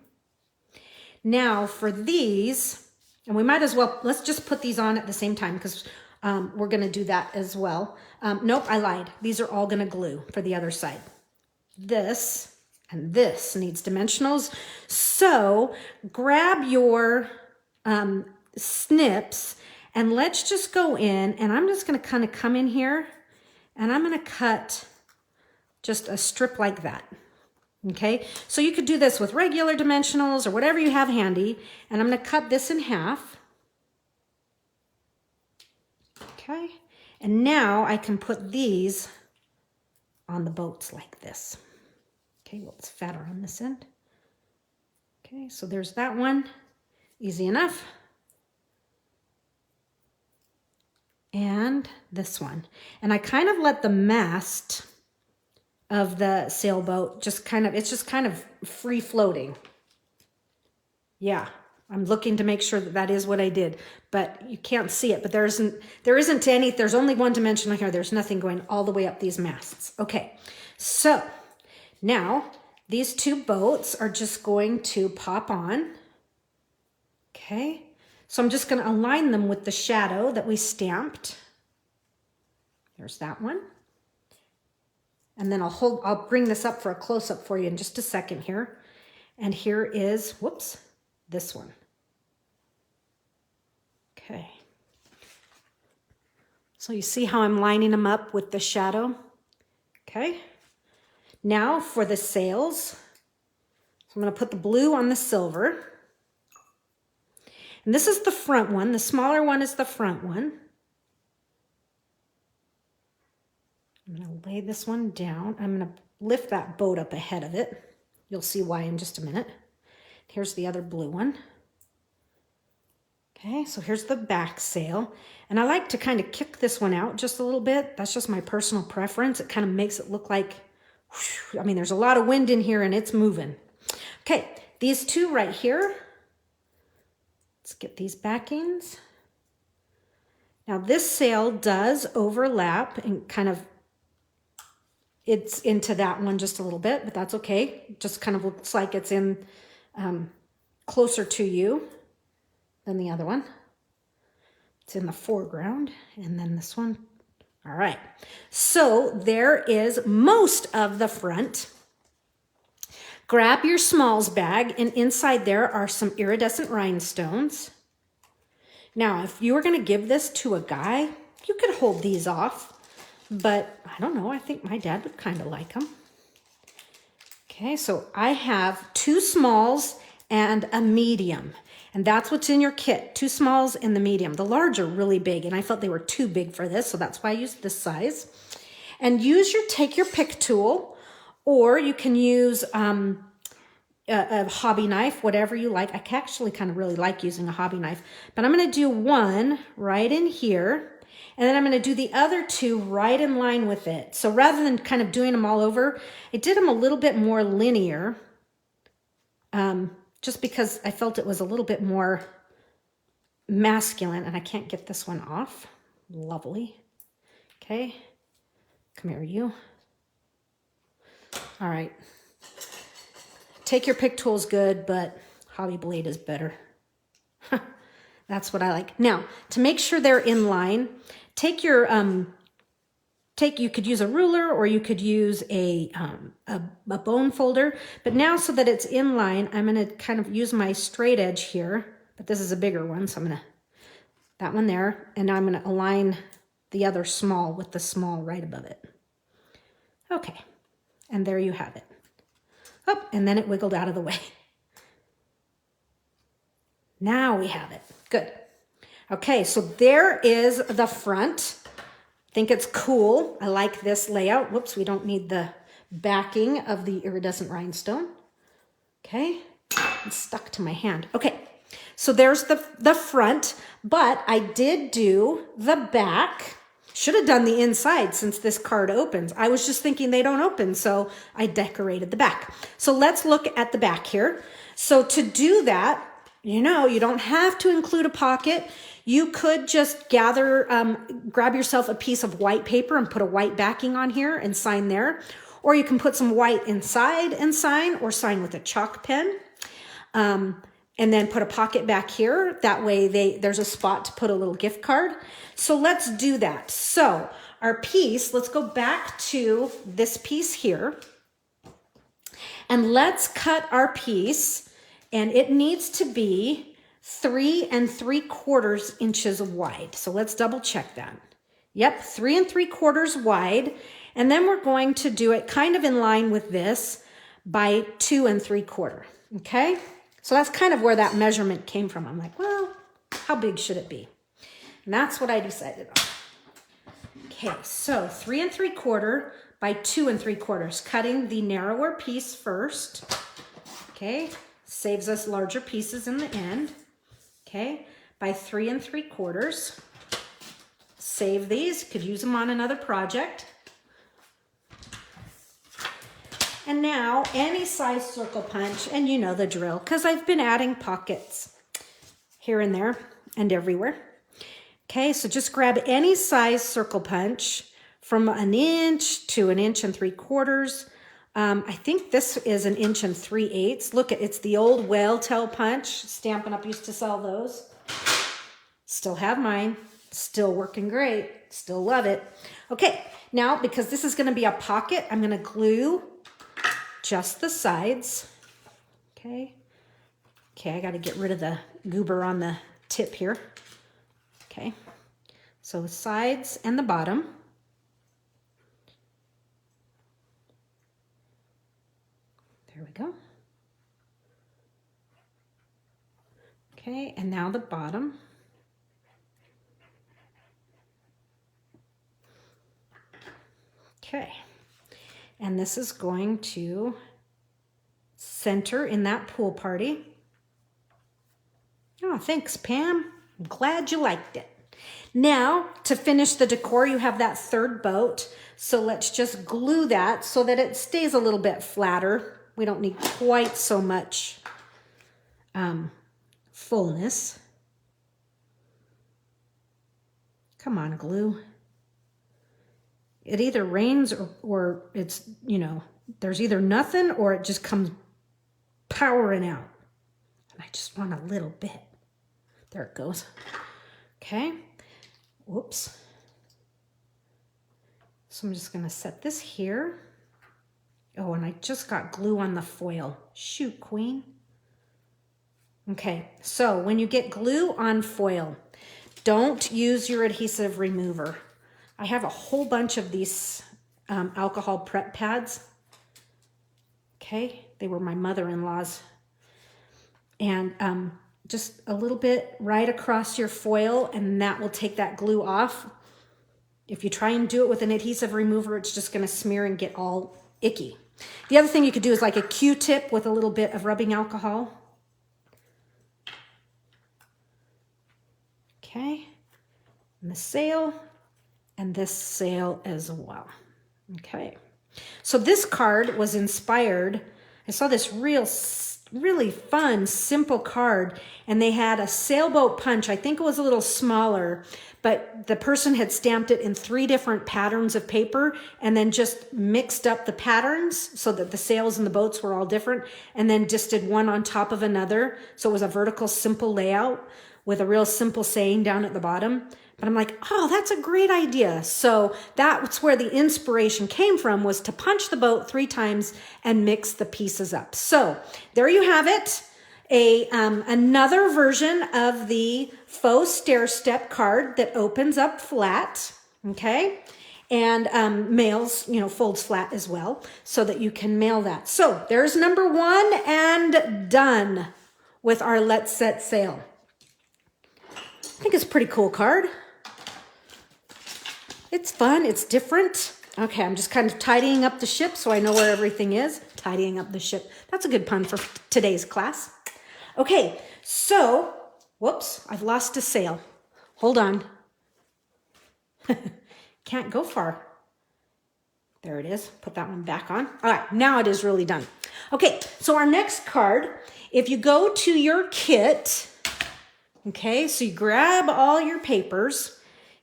Now for these, and we might as well, let's just put these on at the same time because we're going to do that as well. Nope, I lied. These are all going to glue for the other side. This and this needs dimensionals. So grab your snips and let's just go in, and I'm just going to kind of come in here and I'm going to cut just a strip like that. Okay, so you could do this with regular dimensionals or whatever you have handy. And I'm going to cut this in half. Okay, and now I can put these on the boats like this. Okay, well, it's fatter on this end. Okay, so there's that one. Easy enough. And this one. And I kind of let the mast of the sailboat just kind of, it's just kind of free floating. Yeah, I'm looking to make sure that that is what I did, but you can't see it, but there isn't any, there's only one dimension here. There's nothing going all the way up these masts. Okay, so now these 2 boats are just going to pop on. Okay, so I'm just going to align them with the shadow that we stamped. There's that one. And then I'll bring this up for a close-up for you in just a second here. And here is, whoops, this one. Okay. So you see how I'm lining them up with the shadow? Okay. Now for the sails. So I'm going to put the blue on the silver. And this is the front one. The smaller one is the front one. I'm going to lay this one down. I'm going to lift that boat up ahead of it. You'll see why in just a minute. Here's the other blue one. Okay, so here's the back sail. And I like to kind of kick this one out just a little bit. That's just my personal preference. It kind of makes it look like, whoosh, I mean, there's a lot of wind in here and it's moving. Okay, these 2 right here. Let's get these backings. Now this sail does overlap and kind of, it's into that one just a little bit, but that's okay. It just kind of looks like it's in closer to you than the other one. It's in the foreground, and then this one. All right, so there is most of the front. Grab your smalls bag, and inside there are some iridescent rhinestones. Now, if you were going to give this to a guy, you could hold these off. But I don't know, I think my dad would kind of like them. Okay, so I have 2 smalls and a medium. And that's what's in your kit, 2 smalls and the medium. The large are really big, and I felt they were too big for this, so that's why I used this size. And take your pick tool, or you can use a hobby knife, whatever you like. I actually kind of really like using a hobby knife. But I'm going to do one right in here. And then I'm going to do the other two right in line with it. So rather than kind of doing them all over, I did them a little bit more linear, just because I felt it was a little bit more masculine. And I can't get this one off. Lovely. Okay. Come here, you. All right. Take your pick tool's good, but hobby blade is better. That's what I like. Now, to make sure they're in line, take your, you could use a ruler or you could use a bone folder, but now so that it's in line, I'm going to kind of use my straight edge here, but this is a bigger one. So I'm going to, that one there, and now I'm going to align the other small with the small right above it. Okay. And there you have it. Oh, and then it wiggled out of the way. Now we have it. Good. Okay, so there is the front. I think it's cool. I like this layout. Whoops, we don't need the backing of the iridescent rhinestone. Okay, it's stuck to my hand. Okay, so there's the front, but I did do the back. Should have done the inside since this card opens. I was just thinking they don't open, so I decorated the back. So let's look at the back here. So to do that, you know, you don't have to include a pocket. You could just grab yourself a piece of white paper and put a white backing on here and sign there. Or you can put some white inside and sign, or sign with a chalk pen. And then put a pocket back here. That way there's a spot to put a little gift card. So let's do that. So our piece, let's go back to this piece here. And let's cut our piece. And it needs to be 3 3/4 inches wide. So let's double check that. Yep, 3 3/4 wide. And then we're going to do it kind of in line with this by 2 3/4. Okay? So that's kind of where that measurement came from. I'm like, well, how big should it be? And that's what I decided on. Okay, so 3 3/4 by 2 3/4. Cutting the narrower piece first. Okay, saves us larger pieces in the end. Okay, by 3 3/4. Save these, could use them on another project. And now any size circle punch, and you know the drill, because I've been adding pockets here and there and everywhere. Okay, so just grab any size circle punch from 1 inch to 1 3/4. I think this is 1 3/8 inches. Look, it's the old whale tail punch. Stampin' Up used to sell those. Still have mine. Still working great. Still love it. Okay, now because this is going to be a pocket, I'm going to glue just the sides. Okay. Okay, I got to get rid of the goober on the tip here. Okay. So the sides and the bottom. There we go. Okay, and now the bottom. Okay. And this is going to center in that pool party. Oh, thanks, Pam. I'm glad you liked it. Now, to finish the decor, you have that third boat. So let's just glue that so that it stays a little bit flatter. We don't need quite so much fullness. Come on, glue. It either rains or it's, you know, there's either nothing or it just comes powering out. And I just want a little bit. There it goes. Okay. Whoops. So I'm just going to set this here. Oh, and I just got glue on the foil. Shoot, Queen. Okay, so when you get glue on foil, don't use your adhesive remover. I have a whole bunch of these alcohol prep pads. Okay, they were my mother-in-law's. And just a little bit right across your foil, and that will take that glue off. If you try and do it with an adhesive remover, it's just going to smear and get all icky. The other thing you could do is like a Q-tip with a little bit of rubbing alcohol. Okay. and the sail, and this sail as well. Okay. So this card was inspired. I saw this really fun, simple card, and they had a sailboat punch. I think it was a little smaller, but the person had stamped it in 3 different patterns of paper and then just mixed up the patterns so that the sails and the boats were all different, and then just did one on top of another. So it was a vertical, simple layout with a real simple saying down at the bottom. But I'm like, oh, that's a great idea. So that's where the inspiration came from, was to punch the boat 3 times and mix the pieces up. So there you have it. Another version of the faux stair step card that opens up flat, okay? And mails, folds flat as well, so that you can mail that. So there's number 1 and done with our Let's Set Sail. I think it's a pretty cool card. It's fun, it's different. Okay, I'm just kind of tidying up the ship so I know where everything is. Tidying up the ship. That's a good pun for today's class. Okay, so, whoops, I've lost a sail. Hold on. Can't go far. There it is. Put that one back on. All right, now it is really done. Okay, so our next card, if you go to your kit, okay, so you grab all your papers.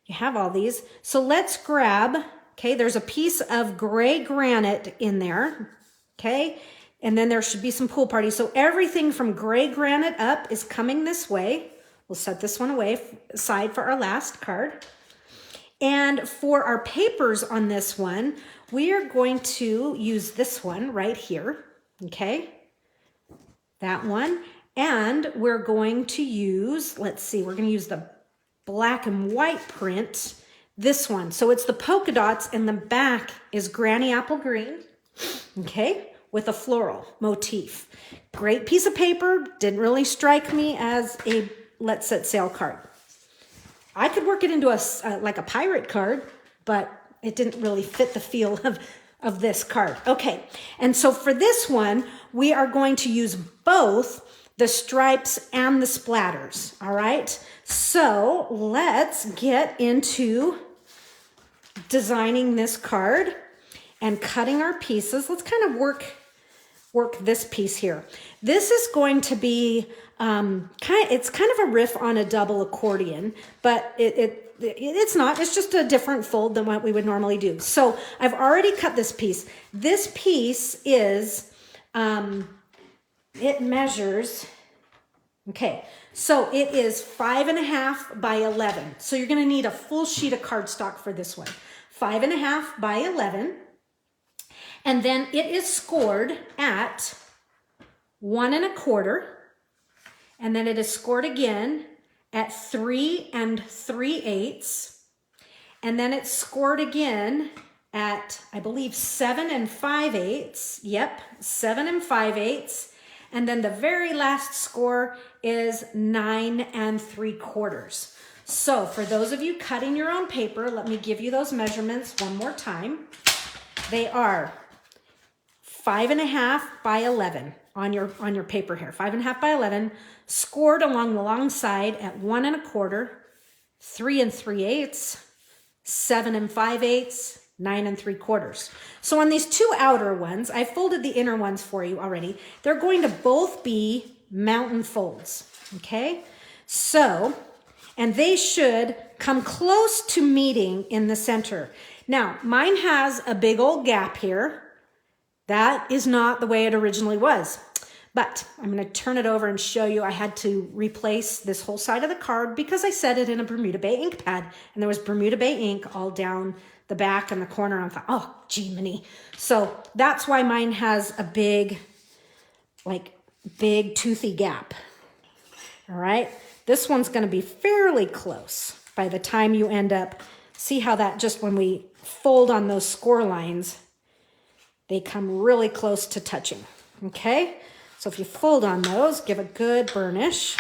You have all these. So let's grab, okay, there's a piece of gray granite in there, okay? And then there should be some pool party. So everything from gray granite up is coming this way. We'll set this one aside for our last card. And for our papers on this one, we are going to use this one right here, okay? That one. And we're going to use, let's see, we're going to use the black and white print, this one. So it's the polka dots and the back is granny apple green, okay, with a floral motif. Great piece of paper. Didn't really strike me as a Let's Set Sail card. I could work it into like a pirate card, but it didn't really fit the feel of this card. Okay, and so for this one, we are going to use both the stripes and the splatters, all right? So let's get into designing this card and cutting our pieces. Let's kind of work this piece here. This is going to be it's kind of a riff on a double accordion, but it's not. It's just a different fold than what we would normally do. So I've already cut this piece. This piece is it measures, okay, so it is 5.5 by 11. So you're going to need a full sheet of cardstock for this one. 5.5 by 11. And then it is scored at 1 1/4. And then it is scored again at 3 3/8. And then it's scored again at, I believe, 7 5/8. Yep, 7 5/8. And then the very last score is 9 3/4. So for those of you cutting your own paper, let me give you those measurements one more time. They are 5.5 by 11 on your paper here. 5.5 by 11, scored along the long side at 1 1/4, 3 3/8, 7 5/8, 9 3/4. So on these 2 outer ones, I folded the inner ones for you already. They're going to both be mountain folds, okay? So, and they should come close to meeting in the center. Now, mine has a big old gap here. That is not the way it originally was. But I'm going to turn it over and show you. I had to replace this whole side of the card because I set it in a Bermuda Bay ink pad. And there was Bermuda Bay ink all down the back and the corner. I thought, oh, gee, mini. So that's why mine has a big toothy gap. All right. This one's going to be fairly close by the time you end up. See how that just when we fold on those score lines, they come really close to touching. Okay. So if you fold on those, give a good burnish.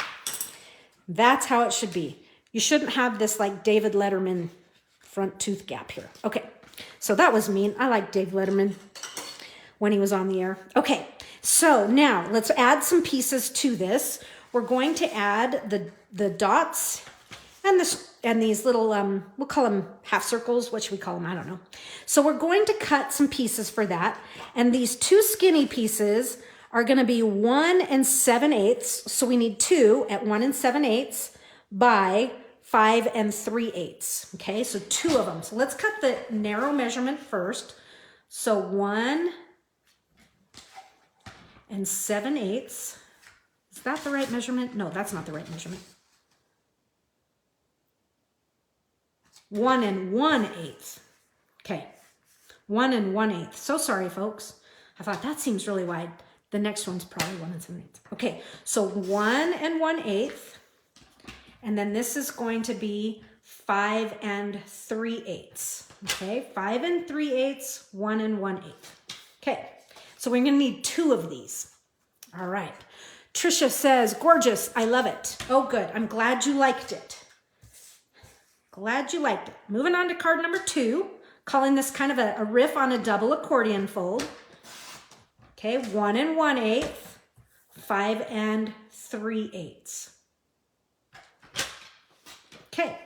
That's how it should be. You shouldn't have this like David Letterman front tooth gap here. Okay, so that was mean. I like Dave Letterman when he was on the air. Okay, so now let's add some pieces to this. We're going to add the dots and these little, we'll call them half circles. What should we call them? I don't know. So we're going to cut some pieces for that. And these two skinny pieces are going to be 1 7/8. So we need 2 at 1 7/8 by 5 3/8. Okay, so 2 of them. So let's cut the narrow measurement first. So 1 7/8. Is that the right measurement? No, that's not the right measurement. 1 1/8. Okay, 1 1/8. So sorry, folks. I thought that seems really wide. The next one's probably 1 7/8. Okay, so 1 1/8. And then this is going to be 5 3/8. Okay, 5 3/8, 1 1/8. Okay, so we're going to need 2 of these. All right. Trisha says, gorgeous, I love it. Oh, good. I'm glad you liked it. Glad you liked it. Moving on to card number 2, calling this kind of a riff on a double accordion fold. Okay, 1 1/8, 5 3/8. Okay,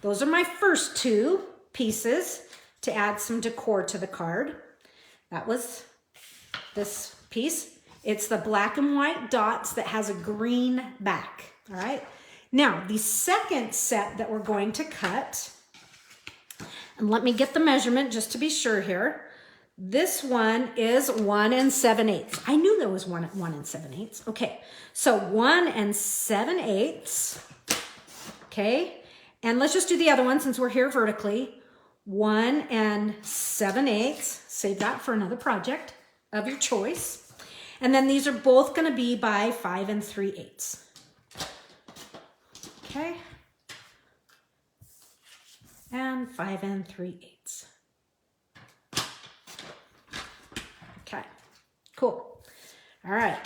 those are my first 2 pieces to add some decor to the card. That was this piece. It's the black and white dots that has a green back, all right? Now, the second set that we're going to cut, and let me get the measurement just to be sure here. This one is 1 7/8. I knew there was 1 7/8. Okay, so 1 7/8. Okay, and let's just do the other one since we're here vertically. 1 7/8. Save that for another project of your choice. And then these are both going to be by 5 3/8. Okay. And 5 3/8. Okay, cool. All right,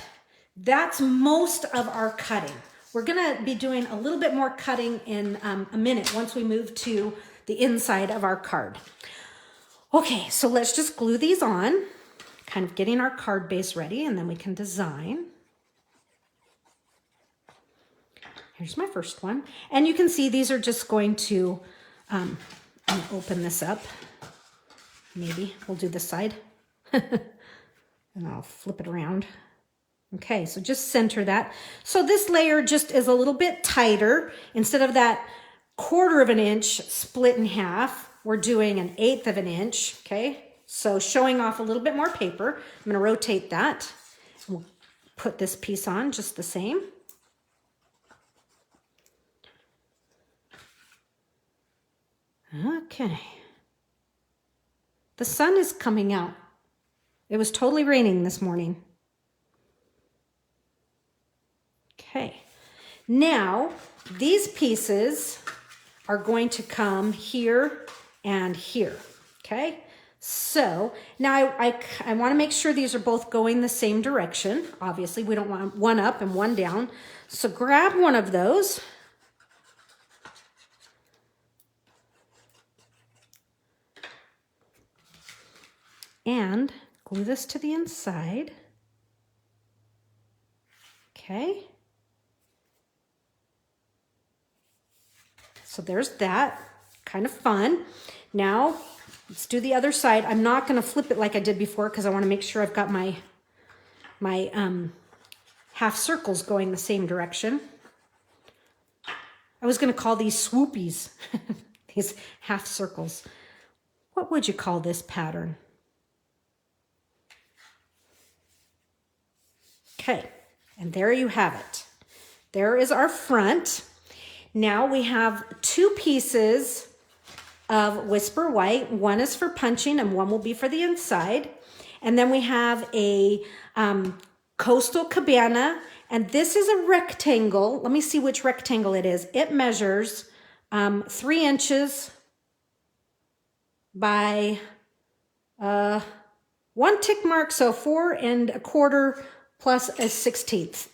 that's most of our cutting. We're going to be doing a little bit more cutting in a minute once we move to the inside of our card. Okay, so let's just glue these on, kind of getting our card base ready, and then we can design. Here's my first one. And you can see these are just going to, I'm gonna open this up. Maybe we'll do this side. And I'll flip it around. Okay, so just center that. So this layer just is a little bit tighter. Instead of that 1/4 of an inch split in half, we're doing 1/8 of an inch, okay? So showing off a little bit more paper. I'm gonna rotate that. We'll put this piece on just the same. Okay. The sun is coming out. It was totally raining this morning. Okay. Now, these pieces are going to come here and here. Okay. So now I want to make sure these are both going the same direction. Obviously, we don't want one up and one down. So grab one of those. And glue this to the inside. Okay. So there's that. Kind of fun. Now, let's do the other side. I'm not going to flip it like I did before because I want to make sure I've got my half circles going the same direction. I was going to call these swoopies, these half circles. What would you call this pattern? Okay, and there you have it. There is our front. Now we have 2 pieces of Whisper White. One is for punching and one will be for the inside. And then we have a Coastal Cabana, and this is a rectangle. Let me see which rectangle it is. It measures 3 inches by 1 tick mark, so 4 1/4 plus 1/16.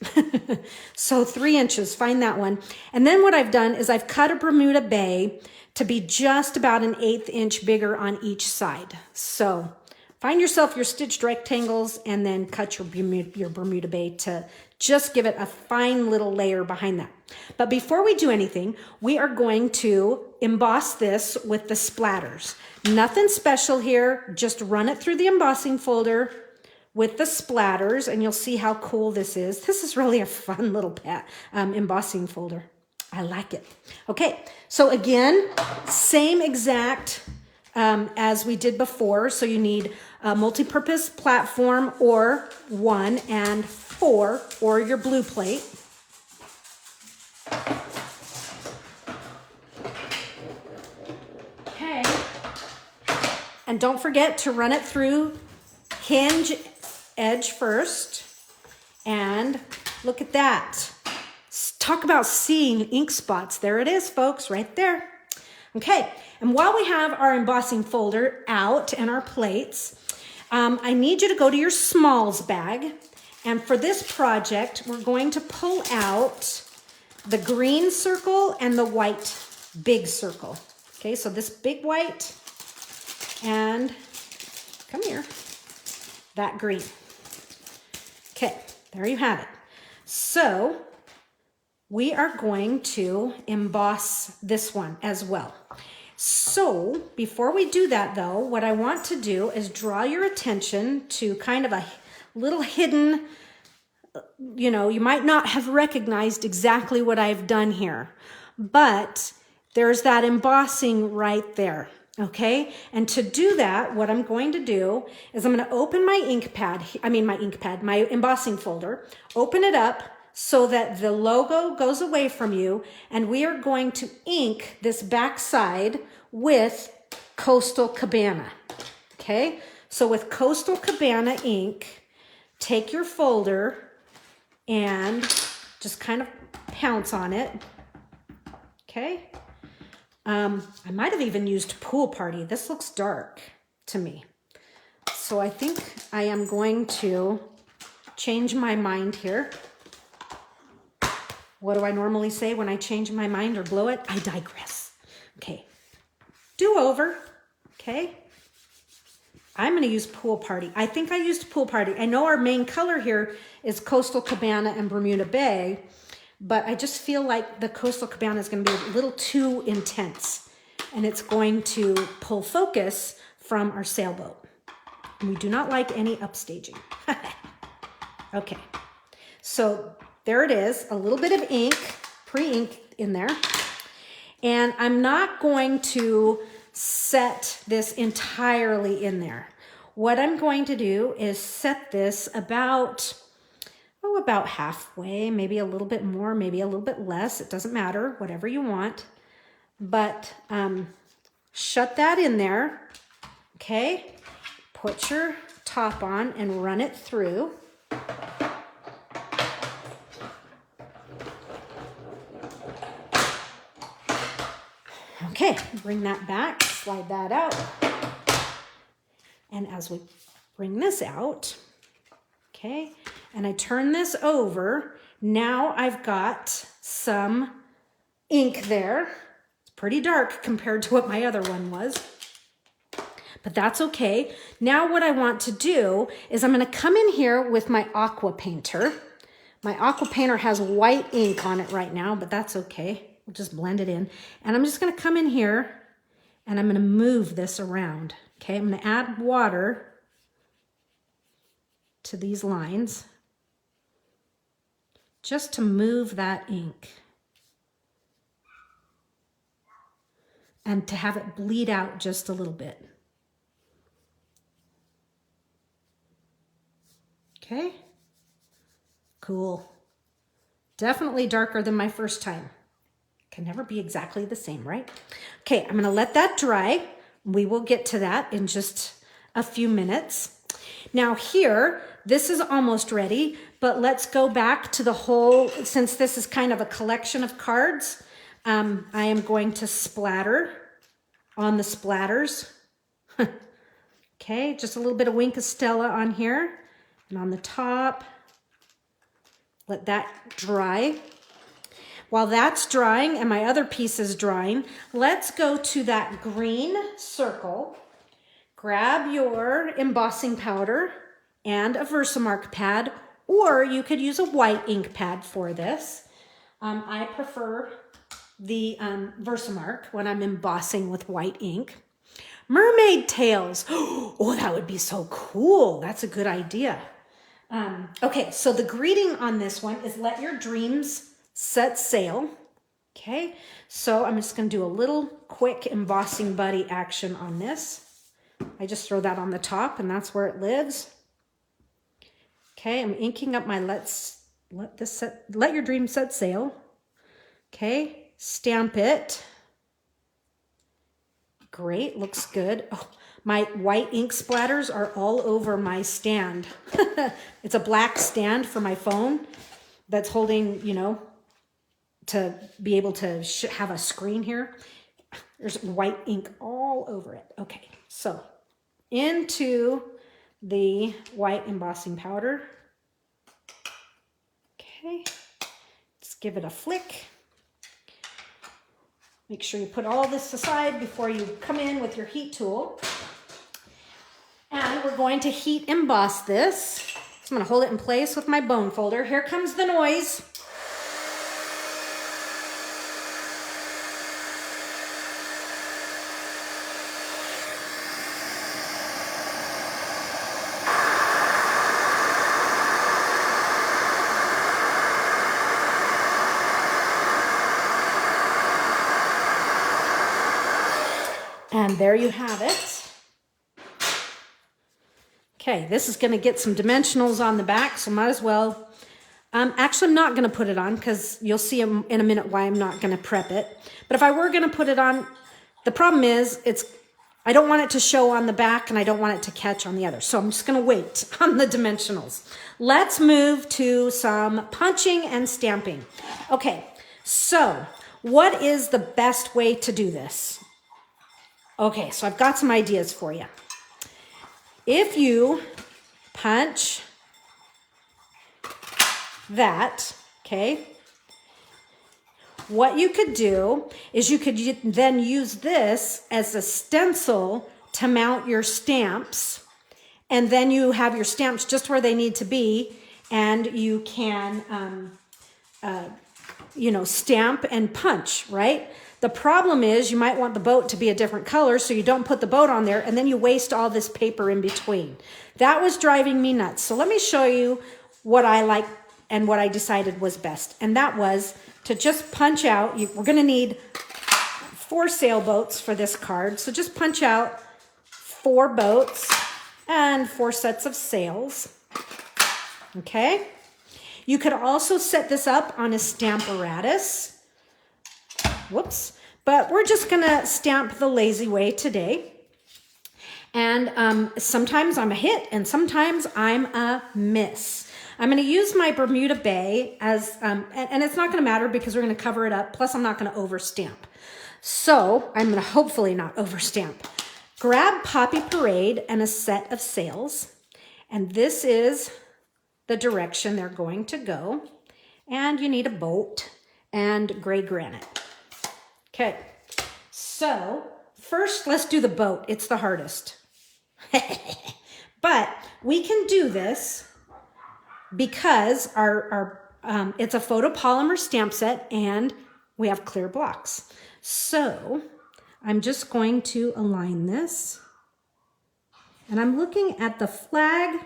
So 3 inches, find that one. And then what I've done is I've cut a Bermuda Bay to be just about 1/8 inch bigger on each side. So find yourself your stitched rectangles and then cut your Bermuda Bay to just give it a fine little layer behind that. But before we do anything, we are going to emboss this with the splatters. Nothing special here, just run it through the embossing folder with the splatters and you'll see how cool this is. This is really a fun little embossing folder. I like it. Okay, so again, same exact as we did before. So you need a multi-purpose platform or 1 and 4 or your blue plate. Okay. And don't forget to run it through hinge edge first. And look at that. Talk about seeing ink spots. There it is, folks, right there. Okay, and while we have our embossing folder out and our plates, I need you to go to your smalls bag. And for this project, we're going to pull out the green circle and the white big circle. Okay, so this big white and, come here, that green. Okay, there you have it. So we are going to emboss this one as well. So before we do that though, what I want to do is draw your attention to kind of a little hidden, you know, you might not have recognized exactly what I've done here, but there's that embossing right there. Okay, and to do that, what I'm going to do is I'm going to open my my embossing folder, open it up so that the logo goes away from you, and we are going to ink this back side with Coastal Cabana. Okay, so with Coastal Cabana ink, take your folder and just kind of pounce on it. Okay. I might have even used Pool Party. This looks dark to me. So I think I am going to change my mind here. What do I normally say when I change my mind or blow it? I digress. Okay. Do over. Okay. I'm going to use Pool Party. I think I used Pool Party. I know our main color here is Coastal Cabana and Bermuda Bay, but I just feel like the Coastal Cabana is going to be a little too intense, and it's going to pull focus from our sailboat. And we do not like any upstaging. Okay, so there it is, a little bit of ink, pre-ink in there. And I'm not going to set this entirely in there. What I'm going to do is set this about halfway, maybe a little bit more, maybe a little bit less. It doesn't matter, whatever you want. But shut that in there, okay? Put your top on and run it through. Okay, bring that back, slide that out. And as we bring this out, okay, and I turn this over, now I've got some ink there. It's pretty dark compared to what my other one was, but that's okay. Now what I want to do is I'm going to come in here with my aqua painter. My aqua painter has white ink on it right now, but that's okay. We'll just blend it in. And I'm just going to come in here and I'm going to move this around. Okay, I'm going to add water to these lines just to move that ink and to have it bleed out just a little bit. Okay, cool. Definitely darker than my first time. Can never be exactly the same, right? Okay, I'm gonna let that dry. We will get to that in just a few minutes. Now here, this is almost ready, but let's go back to the whole, since this is kind of a collection of cards, I am going to splatter on the splatters. Okay, just a little bit of Wink of Stella on here and on the top. Let that dry. While that's drying and my other piece is drying, let's go to that green circle grab your embossing powder and a Versamark pad, or you could use a white ink pad for this. I prefer the Versamark when I'm embossing with white ink. Mermaid tails. Oh, that would be so cool. That's a good idea. Okay, so the greeting on this one is let your dreams set sail. Okay, so I'm just going to do a little quick embossing buddy action on this. I just throw that on the top and that's where it lives. Okay, I'm inking up my let your dreams set sail. Okay, stamp it. Great, looks good. Oh, my white ink splatters are all over my stand. It's a black stand for my phone that's holding, you know, to be able to have a screen here. There's white ink all over it. Okay, so into the white embossing powder. Okay, just give it a flick. Make sure you put all this aside before you come in with your heat tool. And we're going to heat emboss this. So I'm going to hold it in place with my bone folder. Here comes the noise. And there you have it. Okay, this is going to get some dimensionals on the back, so might as well. Actually, I'm not going to put it on because you'll see in a minute why I'm not going to prep it. But if I were going to put it on, the problem is I don't want it to show on the back and I don't want it to catch on the other. So I'm just going to wait on the dimensionals. Let's move to some punching and stamping. Okay, so what is the best way to do this? Okay, so I've got some ideas for you. If you punch that, okay, what you could do is you could then use this as a stencil to mount your stamps, and then you have your stamps just where they need to be, and you can, you know, stamp and punch, right? The problem is you might want the boat to be a different color, so you don't put the boat on there, and then you waste all this paper in between. That was driving me nuts. So let me show you what I like and what I decided was best. And that was to just punch out. We're going to need 4 sailboats for this card. So just punch out 4 boats and 4 sets of sails. Okay. You could also set this up on a stamparatus. Whoops. But we're just going to stamp the lazy way today. And sometimes I'm a hit and sometimes I'm a miss. I'm going to use my Bermuda Bay as, and it's not going to matter because we're going to cover it up. Plus I'm not going to overstamp. So I'm going to hopefully not overstamp. Grab Poppy Parade and a set of sails. And this is the direction they're going to go. And you need a boat and gray granite. Okay, so first let's do the boat. It's the hardest. But we can do this because it's a photopolymer stamp set and we have clear blocks. So I'm just going to align this. And I'm looking at the flag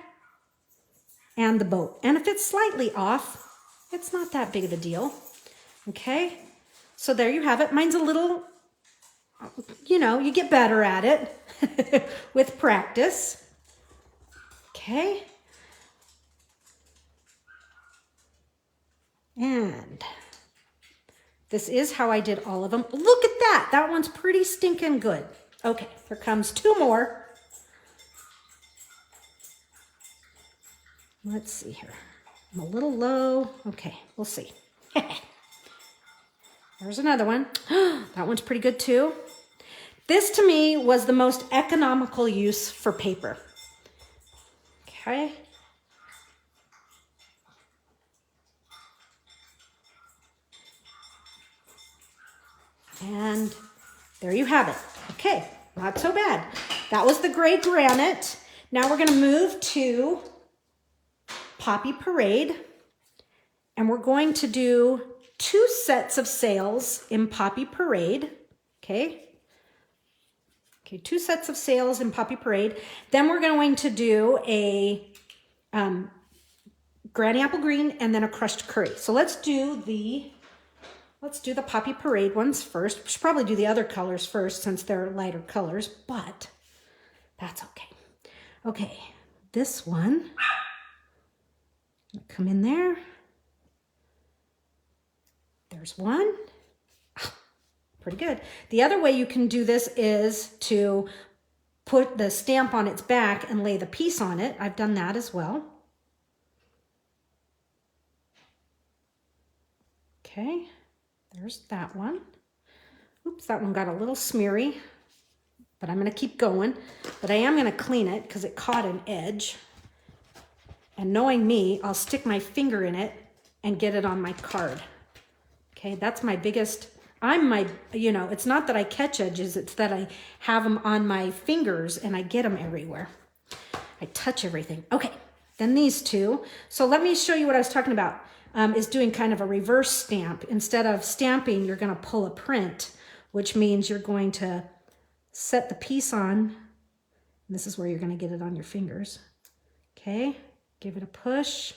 and the boat. And if it's slightly off, it's not that big of a deal. Okay. So there you have it. Mine's a little, you know, you get better at it with practice. Okay. And this is how I did all of them. Look at that. That one's pretty stinking good. Okay, here comes 2 more. Let's see here. I'm a little low. Okay, we'll see. There's another one. That one's pretty good too. This to me was the most economical use for paper. Okay. And there you have it. Okay, not so bad. That was the gray granite. Now we're going to move to Poppy Parade. And we're going to do 2 sets of sails in Poppy Parade. Okay. Okay, 2 sets of sails in Poppy Parade. Then we're going to do a Granny Apple Green and then a crushed curry. So let's do the Poppy Parade ones first. We should probably do the other colors first since they're lighter colors, but that's okay. Okay, this one, come in there. There's one. Pretty good. The other way you can do this is to put the stamp on its back and lay the piece on it. I've done that as well. Okay, there's that one. Oops, that one got a little smeary, but I'm going to keep going. But I am going to clean it because it caught an edge. And knowing me, I'll stick my finger in it and get it on my card. Okay, that's my biggest, it's not that I catch edges, it's that I have them on my fingers and I get them everywhere. I touch everything. Okay, then these 2. So let me show you what I was talking about, is doing kind of a reverse stamp. Instead of stamping, you're gonna pull a print, which means you're going to set the piece on. This is where you're gonna get it on your fingers. Okay, give it a push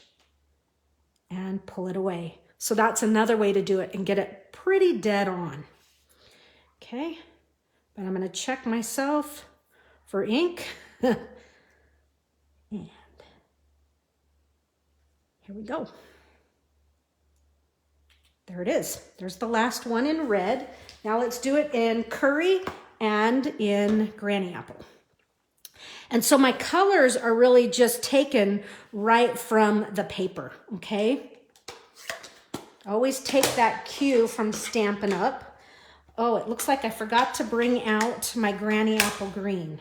and pull it away. So that's another way to do it and get it pretty dead on. Okay, but I'm going to check myself for ink. And here we go. There it is. There's the last one in red. Now let's do it in curry and in Granny Apple. And so my colors are really just taken right from the paper, okay? Always take that cue from Stampin' Up. Oh, it looks like I forgot to bring out my Granny Apple Green.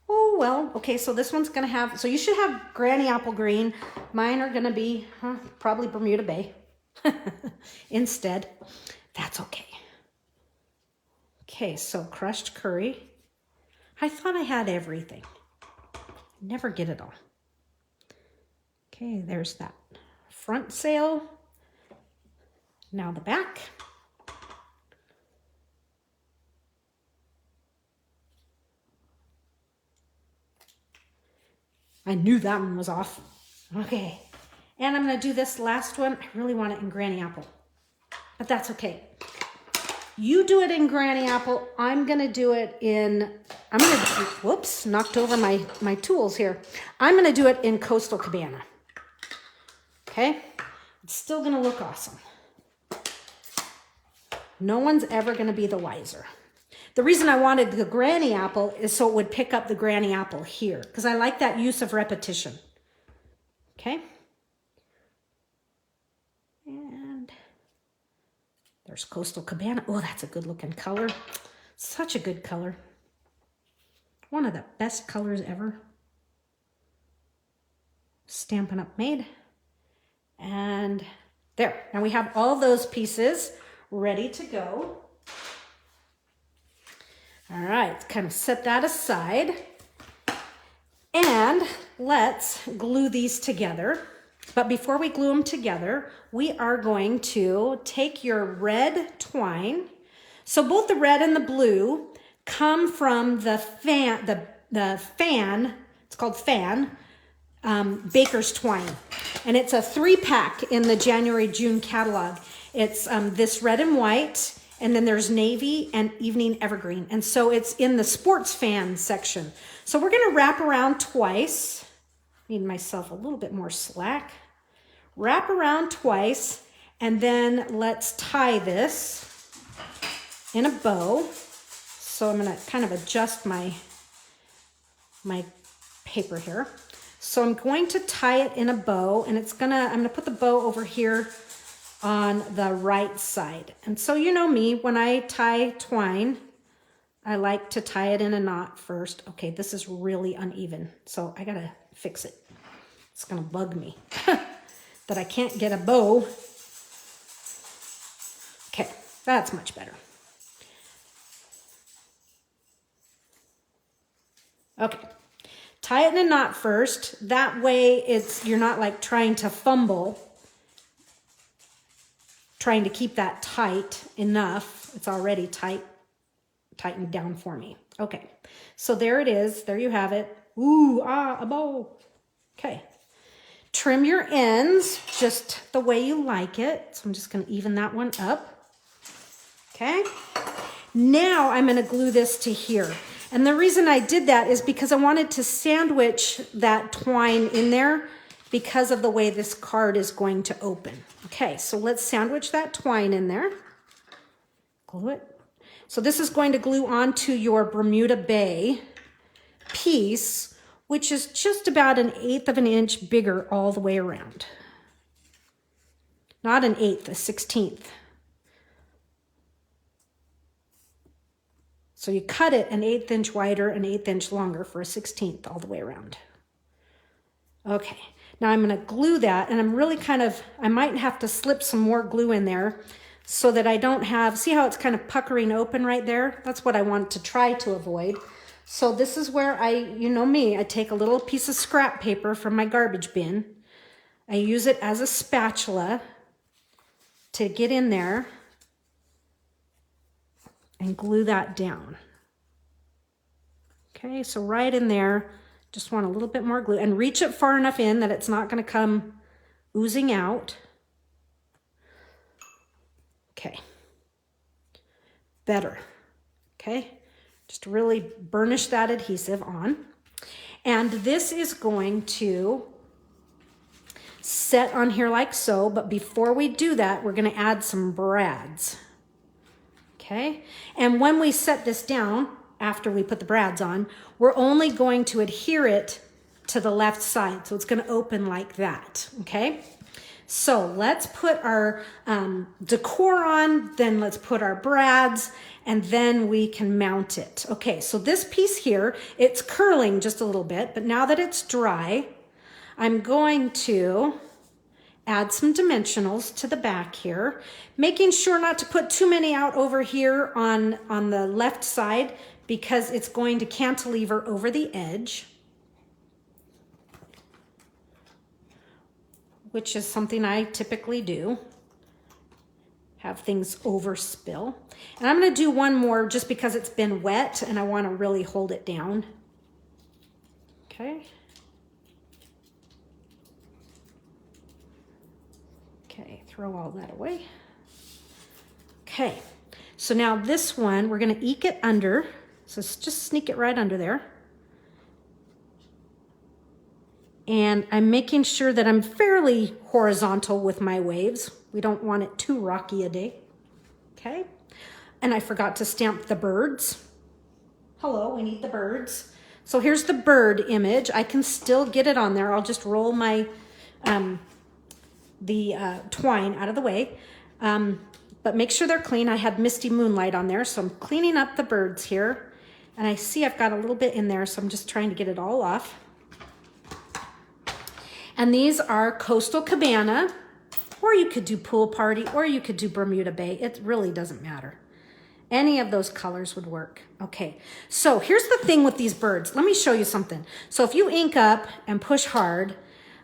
Oh, well, okay, so this one's gonna have, so you should have Granny Apple Green. Mine are gonna be probably Bermuda Bay instead. That's okay. Okay, so crushed curry. I thought I had everything. Never get it all. Okay, there's that front sail. Now the back. I knew that one was off. Okay, and I'm gonna do this last one. I really want it in Granny Apple, but that's okay. You do it in Granny Apple. I'm gonna do it in, whoops, knocked over my tools here. I'm gonna do it in Coastal Cabana. Okay, it's still gonna look awesome. No one's ever gonna be the wiser. The reason I wanted the Granny Apple is so it would pick up the Granny Apple here, because I like that use of repetition. Okay. And there's Coastal Cabana. Oh, that's a good looking color. Such a good color. One of the best colors ever. Stampin' Up made. And there. Now we have all those pieces ready to go. All right, kind of set that aside. And let's glue these together. But before we glue them together, we are going to take your red twine. So both the red and the blue come from the fan, it's called Fan, Baker's Twine. And it's a 3-pack in the January-June catalog. It's this red and white, and then there's navy and evening evergreen. And so it's in the sports fan section. So we're gonna wrap around twice. Need myself a little bit more slack. Wrap around twice, and then let's tie this in a bow. So I'm gonna kind of adjust my paper here. So I'm going to tie it in a bow, and I'm gonna put the bow over here on the right side. And so you know me, when I tie twine, I like to tie it in a knot first. Okay, this is really uneven, so I gotta fix it. It's gonna bug me that I can't get a bow. Okay, that's much better. Okay, tie it in a knot first. That way you're not like trying to fumble, trying to keep that tight enough. It's already tightened down for me. Okay, so there it is. There you have it. Ooh, a bow. Okay. Trim your ends just the way you like it. So I'm just going to even that one up. Okay. Now I'm going to glue this to here. And the reason I did that is because I wanted to sandwich that twine in there because of the way this card is going to open. Okay, so let's sandwich that twine in there. Glue it. So this is going to glue onto your Bermuda Bay piece, which is just about 1/8 of an inch bigger all the way around. Not 1/8, 1/16. So you cut it 1/8 inch wider, 1/8 inch longer for 1/16 all the way around. Okay, now I'm going to glue that, and I'm really I might have to slip some more glue in there so that I don't have, see how it's kind of puckering open right there? That's what I want to try to avoid. So this is where you know me, I take a little piece of scrap paper from my garbage bin. I use it as a spatula to get in there and glue that down. Okay, so right in there, just want a little bit more glue, and reach it far enough in that it's not going to come oozing out. Okay, better. Okay. Just really burnish that adhesive on. And this is going to set on here like so, but before we do that, we're going to add some brads. Okay? And when we set this down, after we put the brads on, we're only going to adhere it to the left side. So it's going to open like that. Okay? So let's put our decor on, then let's put our brads, and then we can mount it. Okay, so this piece here, it's curling just a little bit, but now that it's dry, I'm going to add some dimensionals to the back here, making sure not to put too many out over here on the left side because it's going to cantilever over the edge, which is something I typically do, have things overspill. And I'm going to do one more just because it's been wet and I want to really hold it down. Okay. Okay, throw all that away. Okay, so now this one, we're going to eke it under. So just sneak it right under there. And I'm making sure that I'm fairly horizontal with my waves. We don't want it too rocky a day. Okay. And I forgot to stamp the birds. Hello, we need the birds. So here's the bird image. I can still get it on there. I'll just roll my twine out of the way. But make sure they're clean. I had Misty Moonlight on there, so I'm cleaning up the birds here. And I see I've got a little bit in there, so I'm just trying to get it all off. And these are Coastal Cabana, or you could do Pool Party, or you could do Bermuda Bay. It really doesn't matter. Any of those colors would work. Okay, so here's the thing with these birds. Let me show you something. So if you ink up and push hard,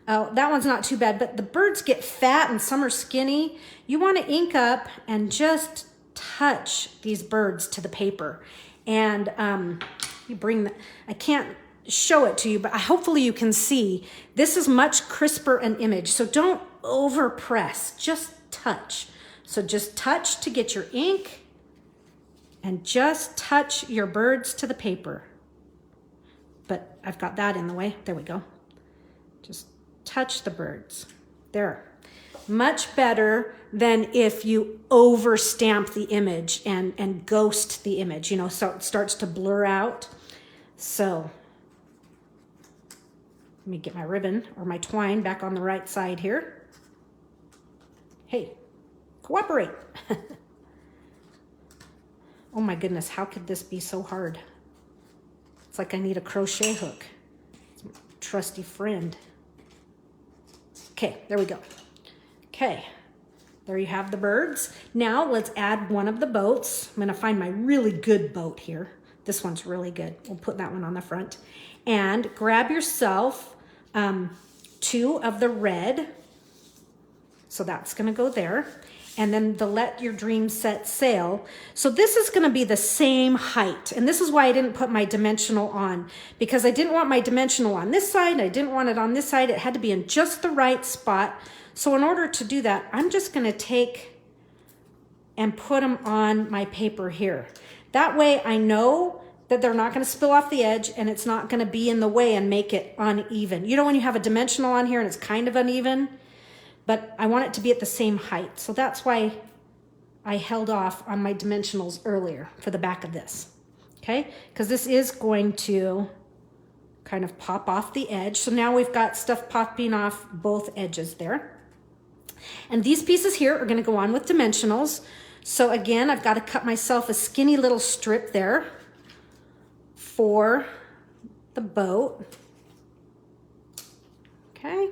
that one's not too bad, but the birds get fat and some are skinny. You want to ink up and just touch these birds to the paper. And you bring the, I can't show it to you, but hopefully you can see this is much crisper an image. So don't over press, just touch. So just touch to get your ink and just touch your birds to the paper. But I've got that in the way. There we go. Just touch the birds. There. Much better than if you over stamp the image and ghost the image, you know, so it starts to blur out. So let me get my ribbon or my twine back on the right side here. Hey, cooperate. Oh my goodness, how could this be so hard? It's like I need a crochet hook. It's my trusty friend. Okay, there we go. Okay, there you have the birds. Now let's add one of the boats. I'm gonna find my really good boat here. This one's really good. We'll put that one on the front. And grab yourself 2 of the red. So that's gonna go there. And then the Let Your Dream Set Sail. So this is gonna be the same height. And this is why I didn't put my dimensional on, because I didn't want my dimensional on this side. I didn't want it on this side. It had to be in just the right spot. So in order to do that, I'm just gonna take and put them on my paper here. That way I know that they're not gonna spill off the edge and it's not gonna be in the way and make it uneven. You know when you have a dimensional on here and it's kind of uneven? But I want it to be at the same height. So that's why I held off on my dimensionals earlier for the back of this, okay? Because this is going to kind of pop off the edge. So now we've got stuff popping off both edges there. And these pieces here are gonna go on with dimensionals. So again, I've got to cut myself a skinny little strip there for the boat, okay?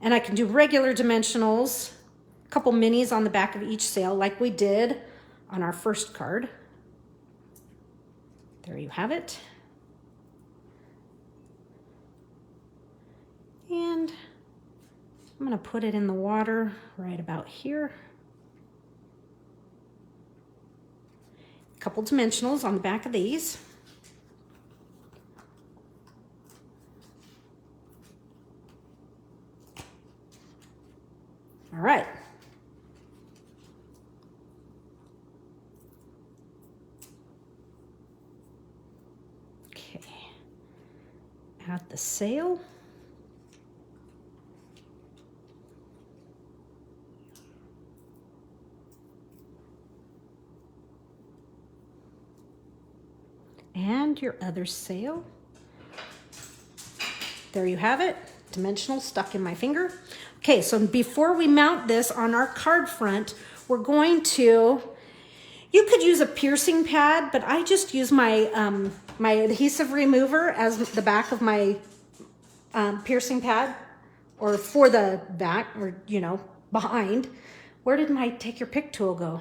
And I can do regular dimensionals, a couple minis on the back of each sail like we did on our first card. There you have it. And I'm gonna put it in the water right about here. A couple dimensionals on the back of these. All right. Okay. Add the sail. And your other sail. There you have it. Dimensional stuck in my finger. Okay, so before we mount this on our card front, we're going to, you could use a piercing pad, but I just use my, my adhesive remover as the back of my piercing pad, or for the back, or, you know, behind. Where did my Take Your Pick tool go?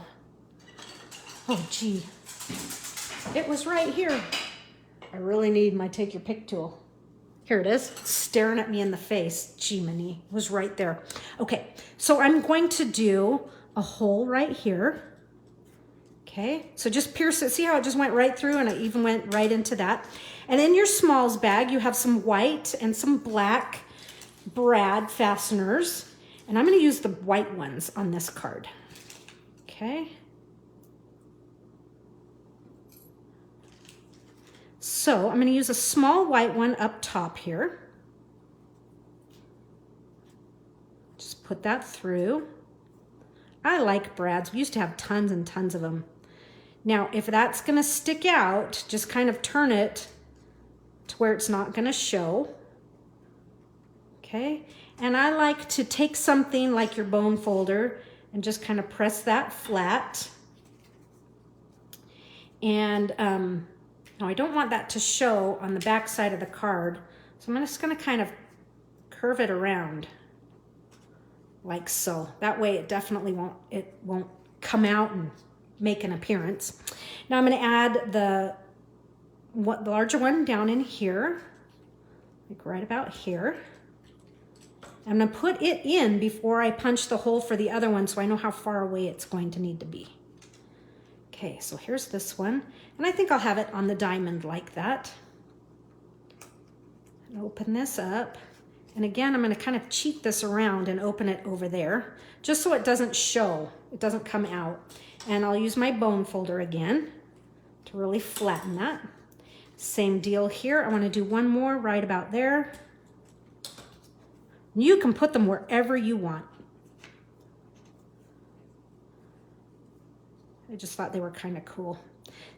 Oh, gee. It was right here. I really need my Take Your Pick tool. Here it is, staring at me in the face. Jiminy, it was right there. Okay, so I'm going to do a hole right here. Okay, so just pierce it. See how it just went right through, and it even went right into that. And in your smalls bag, you have some white and some black brad fasteners. And I'm gonna use the white ones on this card. Okay. So I'm going to use a small white one up top here. Just put that through. I like brads. We used to have tons and tons of them. Now, if that's going to stick out, just kind of turn it to where it's not going to show. Okay. And I like to take something like your bone folder and just kind of press that flat. And, now I don't want that to show on the back side of the card, so I'm just going to kind of curve it around like so. That way it definitely won't come out and make an appearance. Now I'm going to add the larger one down in here, like right about here. I'm going to put it in before I punch the hole for the other one so I know how far away it's going to need to be. Okay, so here's this one. And I think I'll have it on the diamond like that. And open this up. And again, I'm going to kind of cheat this around and open it over there, just so it doesn't show, it doesn't come out. And I'll use my bone folder again to really flatten that. Same deal here. I want to do one more right about there. You can put them wherever you want. I just thought they were kind of cool.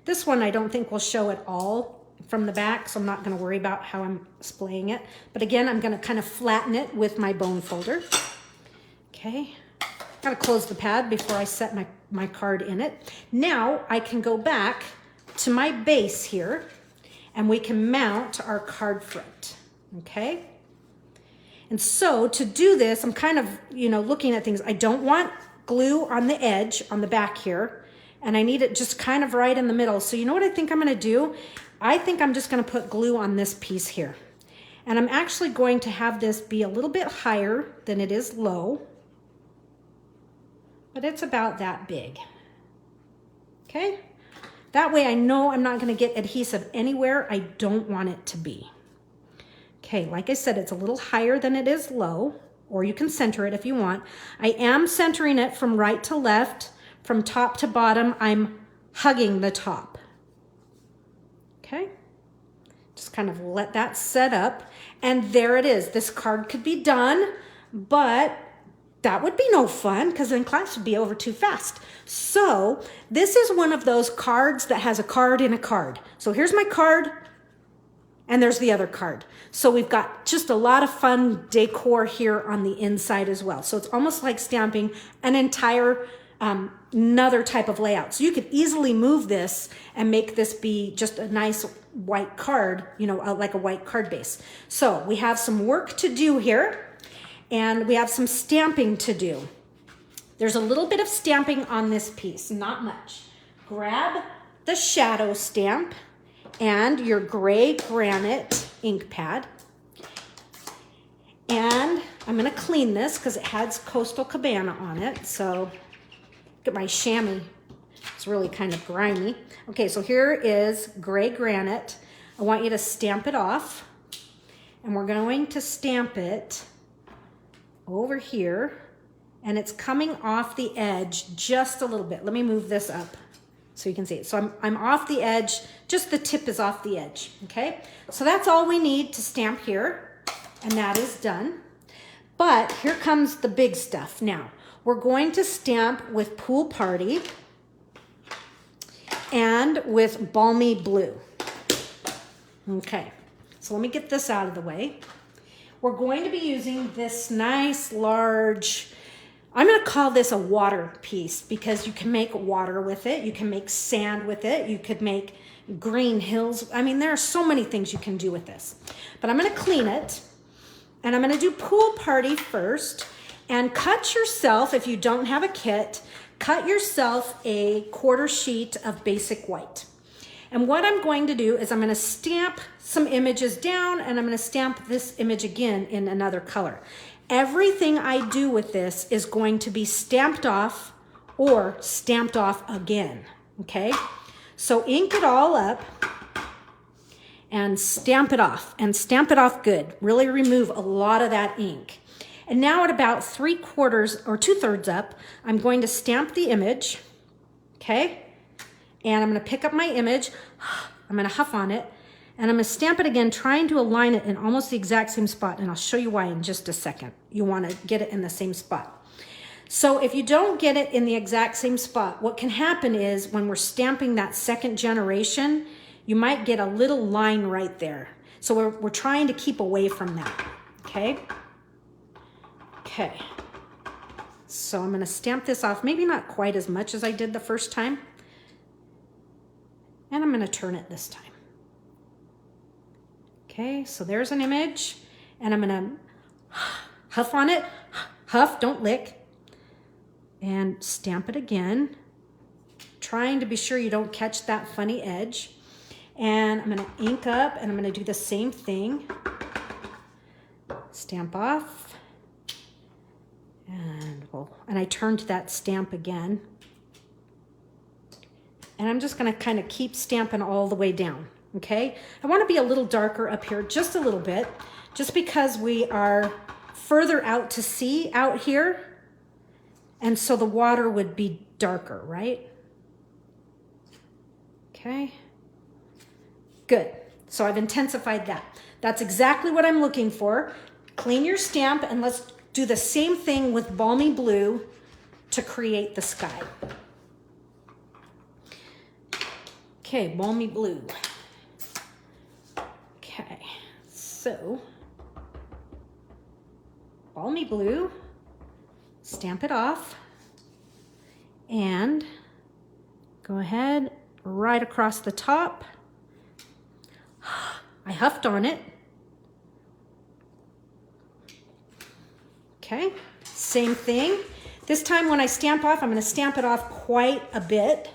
This one I don't think will show at all from the back, so I'm not going to worry about how I'm displaying it. But again, I'm going to kind of flatten it with my bone folder. Okay, got to close the pad before I set my card in it. Now I can go back to my base here and we can mount our card front. Okay, and so to do this, I'm kind of, looking at things. I don't want glue on the edge on the back here. and I need it just kind of right in the middle. So you know what I think I'm gonna do? I think I'm just gonna put glue on this piece here. And I'm actually going to have this be a little bit higher than it is low, but it's about that big, okay? That way I know I'm not gonna get adhesive anywhere I don't want it to be. Okay, like I said, it's a little higher than it is low, or you can center it if you want. I am centering it from right to left, from top to bottom. I'm hugging the top, okay? Just kind of let that set up, and there it is. This card could be done, but that would be no fun because then class would be over too fast. So this is one of those cards that has a card in a card. So here's my card, and there's the other card. So we've got just a lot of fun decor here on the inside as well. So it's almost like stamping an entire another type of layout. So you could easily move this and make this be just a nice white card, you know, like a white card base. So we have some work to do here, and we have some stamping to do. There's a little bit of stamping on this piece, not much. Grab the shadow stamp and your gray granite ink pad. And I'm gonna clean this because it has Coastal Cabana on it. So look at my chamois. It's really kind of grimy. Okay, so here is gray granite. I want you to stamp it off. And we're going to stamp it over here. And it's coming off the edge just a little bit. Let me move this up so you can see it. So I'm off the edge, just the tip is off the edge, okay? So that's all we need to stamp here, and that is done. But here comes the big stuff now. We're going to stamp with Pool Party and with Balmy Blue. Okay, so let me get this out of the way. We're going to be using this nice large, I'm gonna call this a water piece because you can make water with it, you can make sand with it, you could make green hills. I mean, there are so many things you can do with this. But I'm gonna clean it, and I'm gonna do Pool Party first, and cut yourself, if you don't have a kit, cut yourself a 1/4 sheet of basic white. And what I'm going to do is I'm gonna stamp some images down, and I'm gonna stamp this image again in another color. Everything I do with this is going to be stamped off or stamped off again, okay? So ink it all up and stamp it off, and stamp it off good. Really remove a lot of that ink. And now at about 3/4 or 2/3 up, I'm going to stamp the image, okay? And I'm gonna pick up my image, I'm gonna huff on it, and I'm gonna stamp it again, trying to align it in almost the exact same spot, and I'll show you why in just a second. You wanna get it in the same spot. So if you don't get it in the exact same spot, what can happen is when we're stamping that second generation, you might get a little line right there. So we're trying to keep away from that, okay? Okay, so I'm gonna stamp this off, maybe not quite as much as I did the first time. And I'm gonna turn it this time. Okay, so there's an image, and I'm gonna huff on it, huff, don't lick, and stamp it again, trying to be sure you don't catch that funny edge. And I'm gonna ink up, and I'm gonna do the same thing. Stamp off, and I turned that stamp again. And I'm just gonna kind of keep stamping all the way down, okay? I wanna be a little darker up here, just a little bit, just because we are further out to sea out here, and so the water would be darker, right? Okay, good. So I've intensified that. That's exactly what I'm looking for. Clean your stamp, and let's do the same thing with Balmy Blue to create the sky. Okay, Balmy Blue. Okay, so Balmy Blue, stamp it off, and go ahead right across the top. I huffed on it. Okay, same thing. This time when I stamp off, I'm going to stamp it off quite a bit.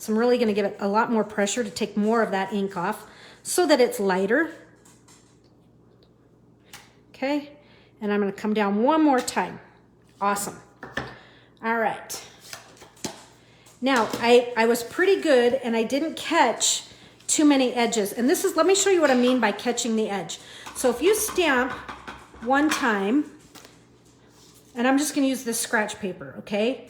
So I'm really going to give it a lot more pressure to take more of that ink off so that it's lighter. Okay, and I'm going to come down one more time. Awesome. All right. Now, I was pretty good and I didn't catch too many edges. And this is, let me show you what I mean by catching the edge. So if you stamp one time, and I'm just going to use this scratch paper, okay?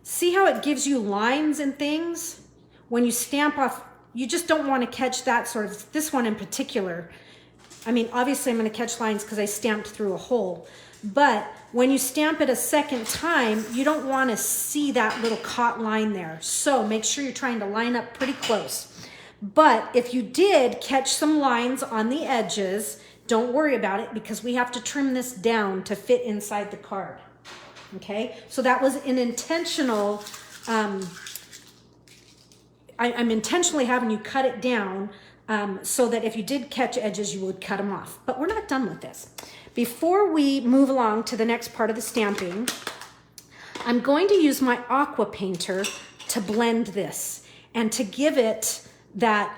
See how it gives you lines and things? When you stamp off, you just don't want to catch that sort of, this one in particular. I mean, obviously I'm going to catch lines because I stamped through a hole. But when you stamp it a second time, you don't want to see that little caught line there. So make sure you're trying to line up pretty close. But if you did catch some lines on the edges, don't worry about it because we have to trim this down to fit inside the card. Okay, so that was an intentional, I'm intentionally having you cut it down so that if you did catch edges, you would cut them off. But we're not done with this. Before we move along to the next part of the stamping, I'm going to use my aqua painter to blend this and to give it that,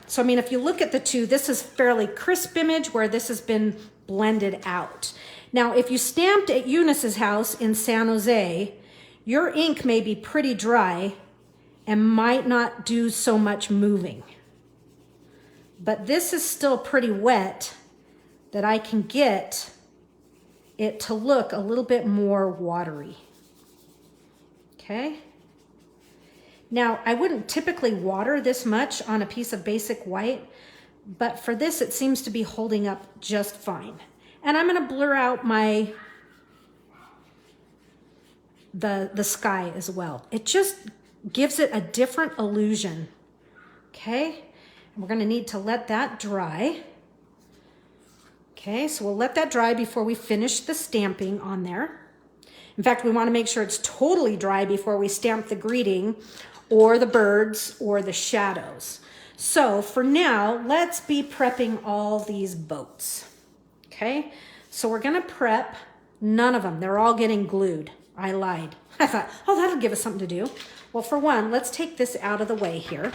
so I mean, if you look at the two, this is fairly crisp image where this has been blended out. Now, if you stamped at Eunice's house in San Jose, your ink may be pretty dry and might not do so much moving. But this is still pretty wet that I can get it to look a little bit more watery. Okay? Now, I wouldn't typically water this much on a piece of basic white, but for this, it seems to be holding up just fine. And I'm going to blur out the sky as well. It just gives it a different illusion. Okay? And we're going to need to let that dry. Okay, so we'll let that dry before we finish the stamping on there. In fact, we want to make sure it's totally dry before we stamp the greeting or the birds or the shadows. So for now, let's be prepping all these boats. Okay, so we're going to prep none of them. They're all getting glued. I lied. I thought, oh, that'll give us something to do. Well, for one, let's take this out of the way here.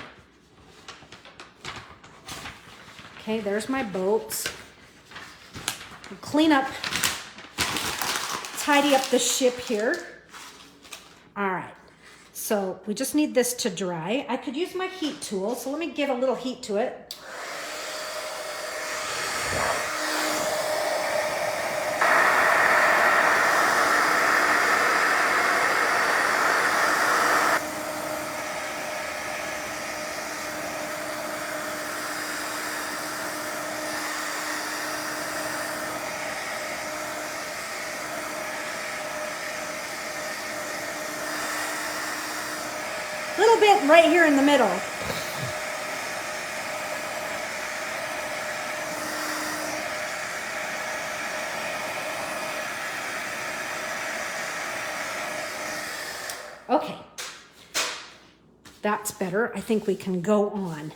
Okay, there's my boats. Clean up, tidy up the ship here. All right, so we just need this to dry. I could use my heat tool, so let me give a little heat to it. Little bit right here in the middle. Okay, that's better. I think we can go on.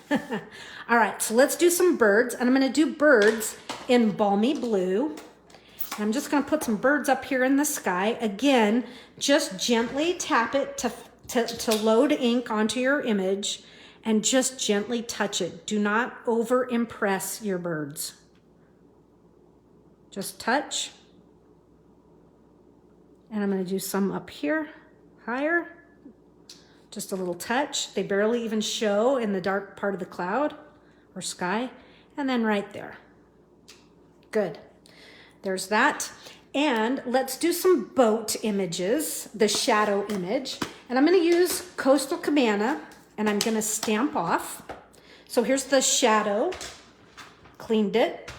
All right, so let's do some birds, and I'm going to do birds in balmy blue. And I'm just going to put some birds up here in the sky. Again, just gently tap it to load ink onto your image and just gently touch it. Do not over impress your birds. Just touch. And I'm going to do some up here, higher. Just a little touch. They barely even show in the dark part of the cloud or sky. And then right there. Good. There's that. And let's do some boat images, the shadow image. And I'm going to use Coastal Cabana, and I'm going to stamp off. So here's the shadow. Cleaned it.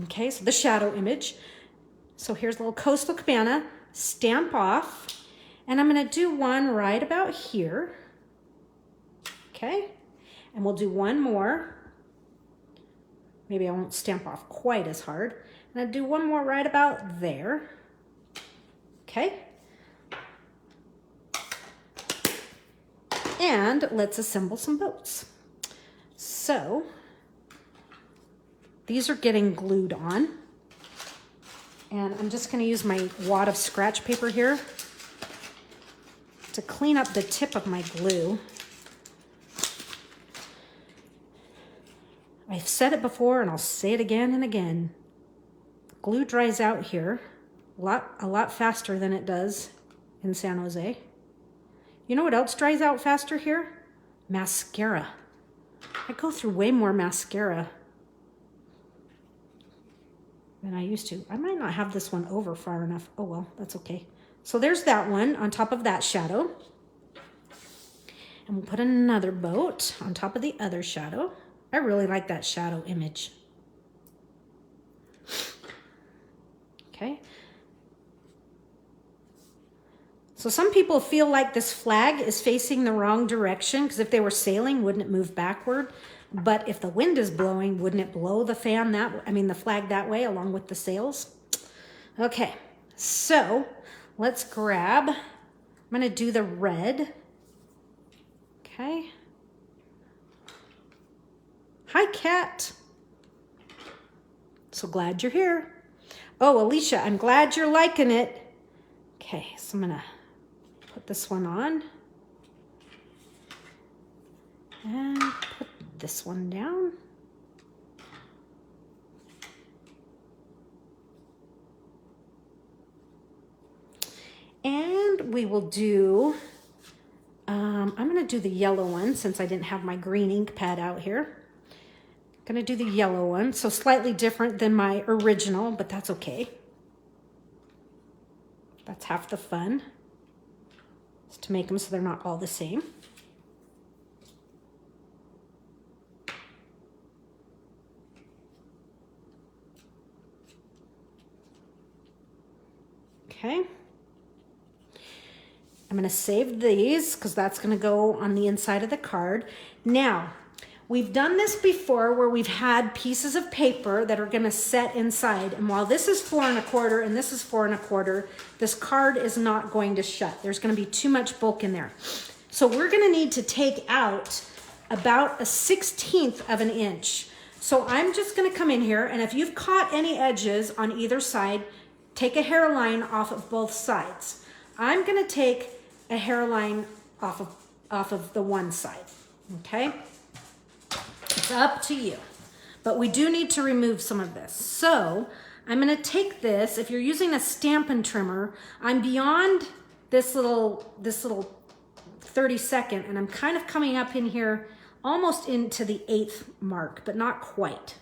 Okay, so the shadow image. So here's a little Coastal Cabana. Stamp off. And I'm going to do one right about here. Okay, and we'll do one more. Maybe I won't stamp off quite as hard. And I'll do one more right about there. Okay. And let's assemble some boats. So these are getting glued on. And I'm just going to use my wad of scratch paper here to clean up the tip of my glue. I've said it before and I'll say it again and again. Glue dries out here a lot faster than it does in San Jose. You know what else dries out faster here? Mascara. I go through way more mascara than I used to. I might not have this one over far enough. Oh well, that's okay. So there's that one on top of that shadow. And we'll put another boat on top of the other shadow. I really like that shadow image. Okay. So some people feel like this flag is facing the wrong direction because if they were sailing, wouldn't it move backward? But if the wind is blowing, wouldn't it blow the fan the flag that way along with the sails? Okay, so let's grab, I'm gonna do the red. Okay. Hi, Kat. So glad you're here. Oh, Alicia, I'm glad you're liking it. Okay, so I'm gonna put this one on. And put this one down. And we will do, I'm gonna do the yellow one since I didn't have my green ink pad out here. Gonna do the yellow one, so slightly different than my original, but that's okay. That's half the fun, is to make them so they're not all the same. Okay. I'm gonna save these because that's gonna go on the inside of the card. Now, we've done this before where we've had pieces of paper that are gonna set inside. And while this is 4 1/4 and this is 4 1/4, this card is not going to shut. There's gonna be too much bulk in there. So we're gonna need to take out about 1/16 of an inch. So I'm just gonna come in here, and if you've caught any edges on either side, take a hairline off of both sides. I'm gonna take a hairline off of the one side, okay? It's up to you, but we do need to remove some of this. So I'm gonna take this, if you're using a Stampin' trimmer, I'm beyond this little 32nd, and I'm kind of coming up in here almost into the 1/8 mark, but not quite.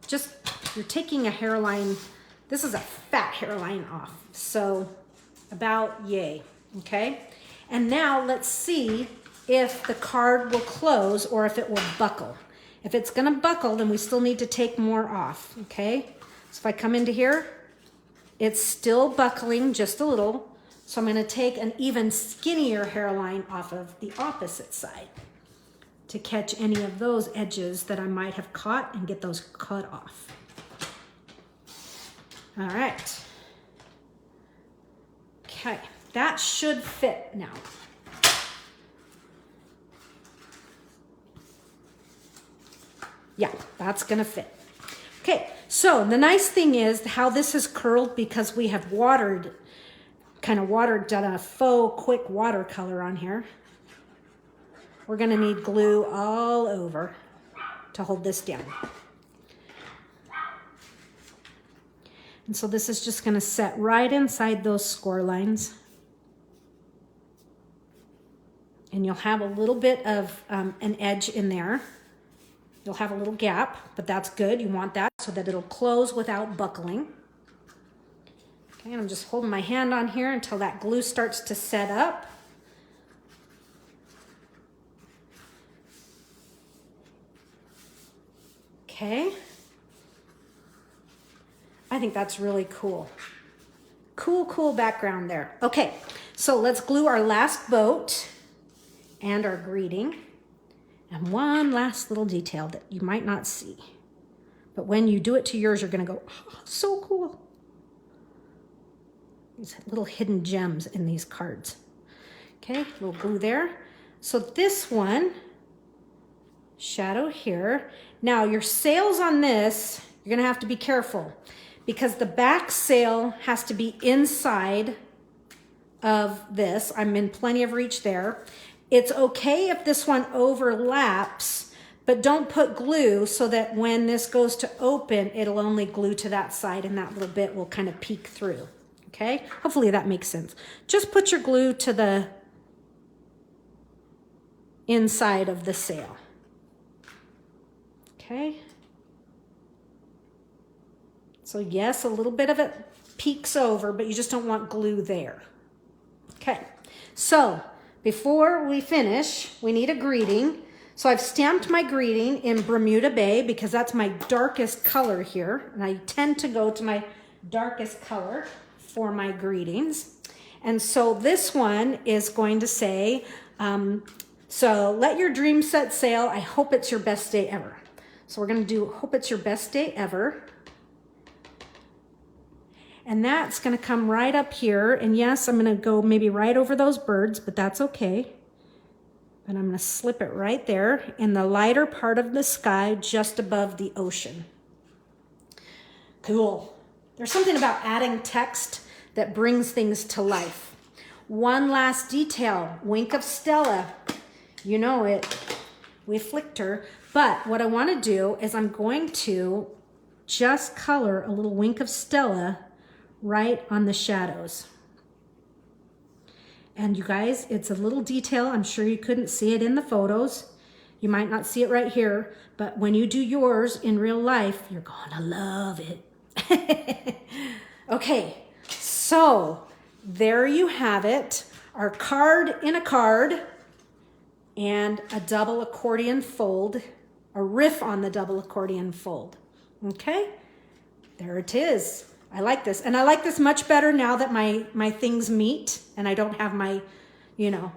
Just, you're taking a hairline, this is a fat hairline off, so about yay, okay? And now let's see if the card will close or if it will buckle. If it's gonna buckle, then we still need to take more off, okay? So if I come into here, it's still buckling just a little, so I'm gonna take an even skinnier hairline off of the opposite side to catch any of those edges that I might have caught and get those cut off. All right. Okay, that should fit now. Yeah, that's gonna fit. Okay, so the nice thing is how this is curled because we have watered, done a faux quick watercolor on here. We're gonna need glue all over to hold this down. And so this is just gonna set right inside those score lines. And you'll have a little bit of an edge in there. You'll have a little gap, but that's good. You want that so that it'll close without buckling. Okay, and I'm just holding my hand on here until that glue starts to set up. Okay. I think that's really cool. Cool background there. Okay, so let's glue our last boat and our greeting. And one last little detail that you might not see. But when you do it to yours, you're gonna go, oh, so cool. These little hidden gems in these cards. Okay, little glue there. So this one, shadow here. Now your sails on this, you're gonna have to be careful because the back sail has to be inside of this. I'm in plenty of reach there. It's okay if this one overlaps, but don't put glue so that when this goes to open, it'll only glue to that side and that little bit will kind of peek through. Okay, hopefully that makes sense. Just put your glue to the inside of the sail. Okay. So yes, a little bit of it peeks over, but you just don't want glue there. Okay, so before we finish, we need a greeting. So I've stamped my greeting in Bermuda Bay because that's my darkest color here. And I tend to go to my darkest color for my greetings. And so this one is going to say, so let your dream set sail. I hope it's your best day ever. So we're going to do hope it's your best day ever. And that's going to come right up here. And yes, I'm going to go maybe right over those birds, but that's okay. And I'm going to slip it right there in the lighter part of the sky just above the ocean. Cool. There's something about adding text that brings things to life. One last detail, wink of Stella. You know it. We flicked her. But what I want to do is I'm going to just color a little wink of Stella right on the shadows. And you guys, it's a little detail. I'm sure you couldn't see it in the photos. You might not see it right here, but when you do yours in real life, you're gonna love it. Okay, so there you have it. Our card in a card and a double accordion fold, a riff on the double accordion fold. Okay, there it is. I like this, and I like this much better now that my things meet and I don't have my, you know,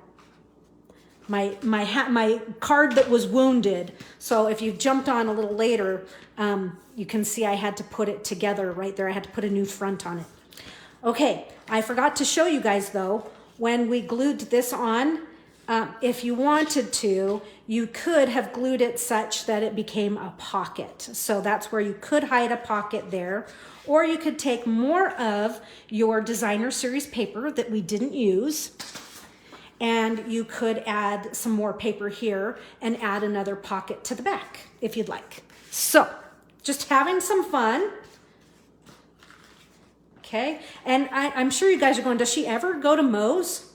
my card that was wounded. So if you jumped on a little later, you can see I had to put it together right there. I had to put a new front on it. Okay, I forgot to show you guys though, when we glued this on, if you wanted to, you could have glued it such that it became a pocket. So that's where you could hide a pocket there. Or you could take more of your designer series paper that we didn't use, and you could add some more paper here and add another pocket to the back if you'd like. So just having some fun. Okay, and I'm sure you guys are going, does she ever go to Moe's?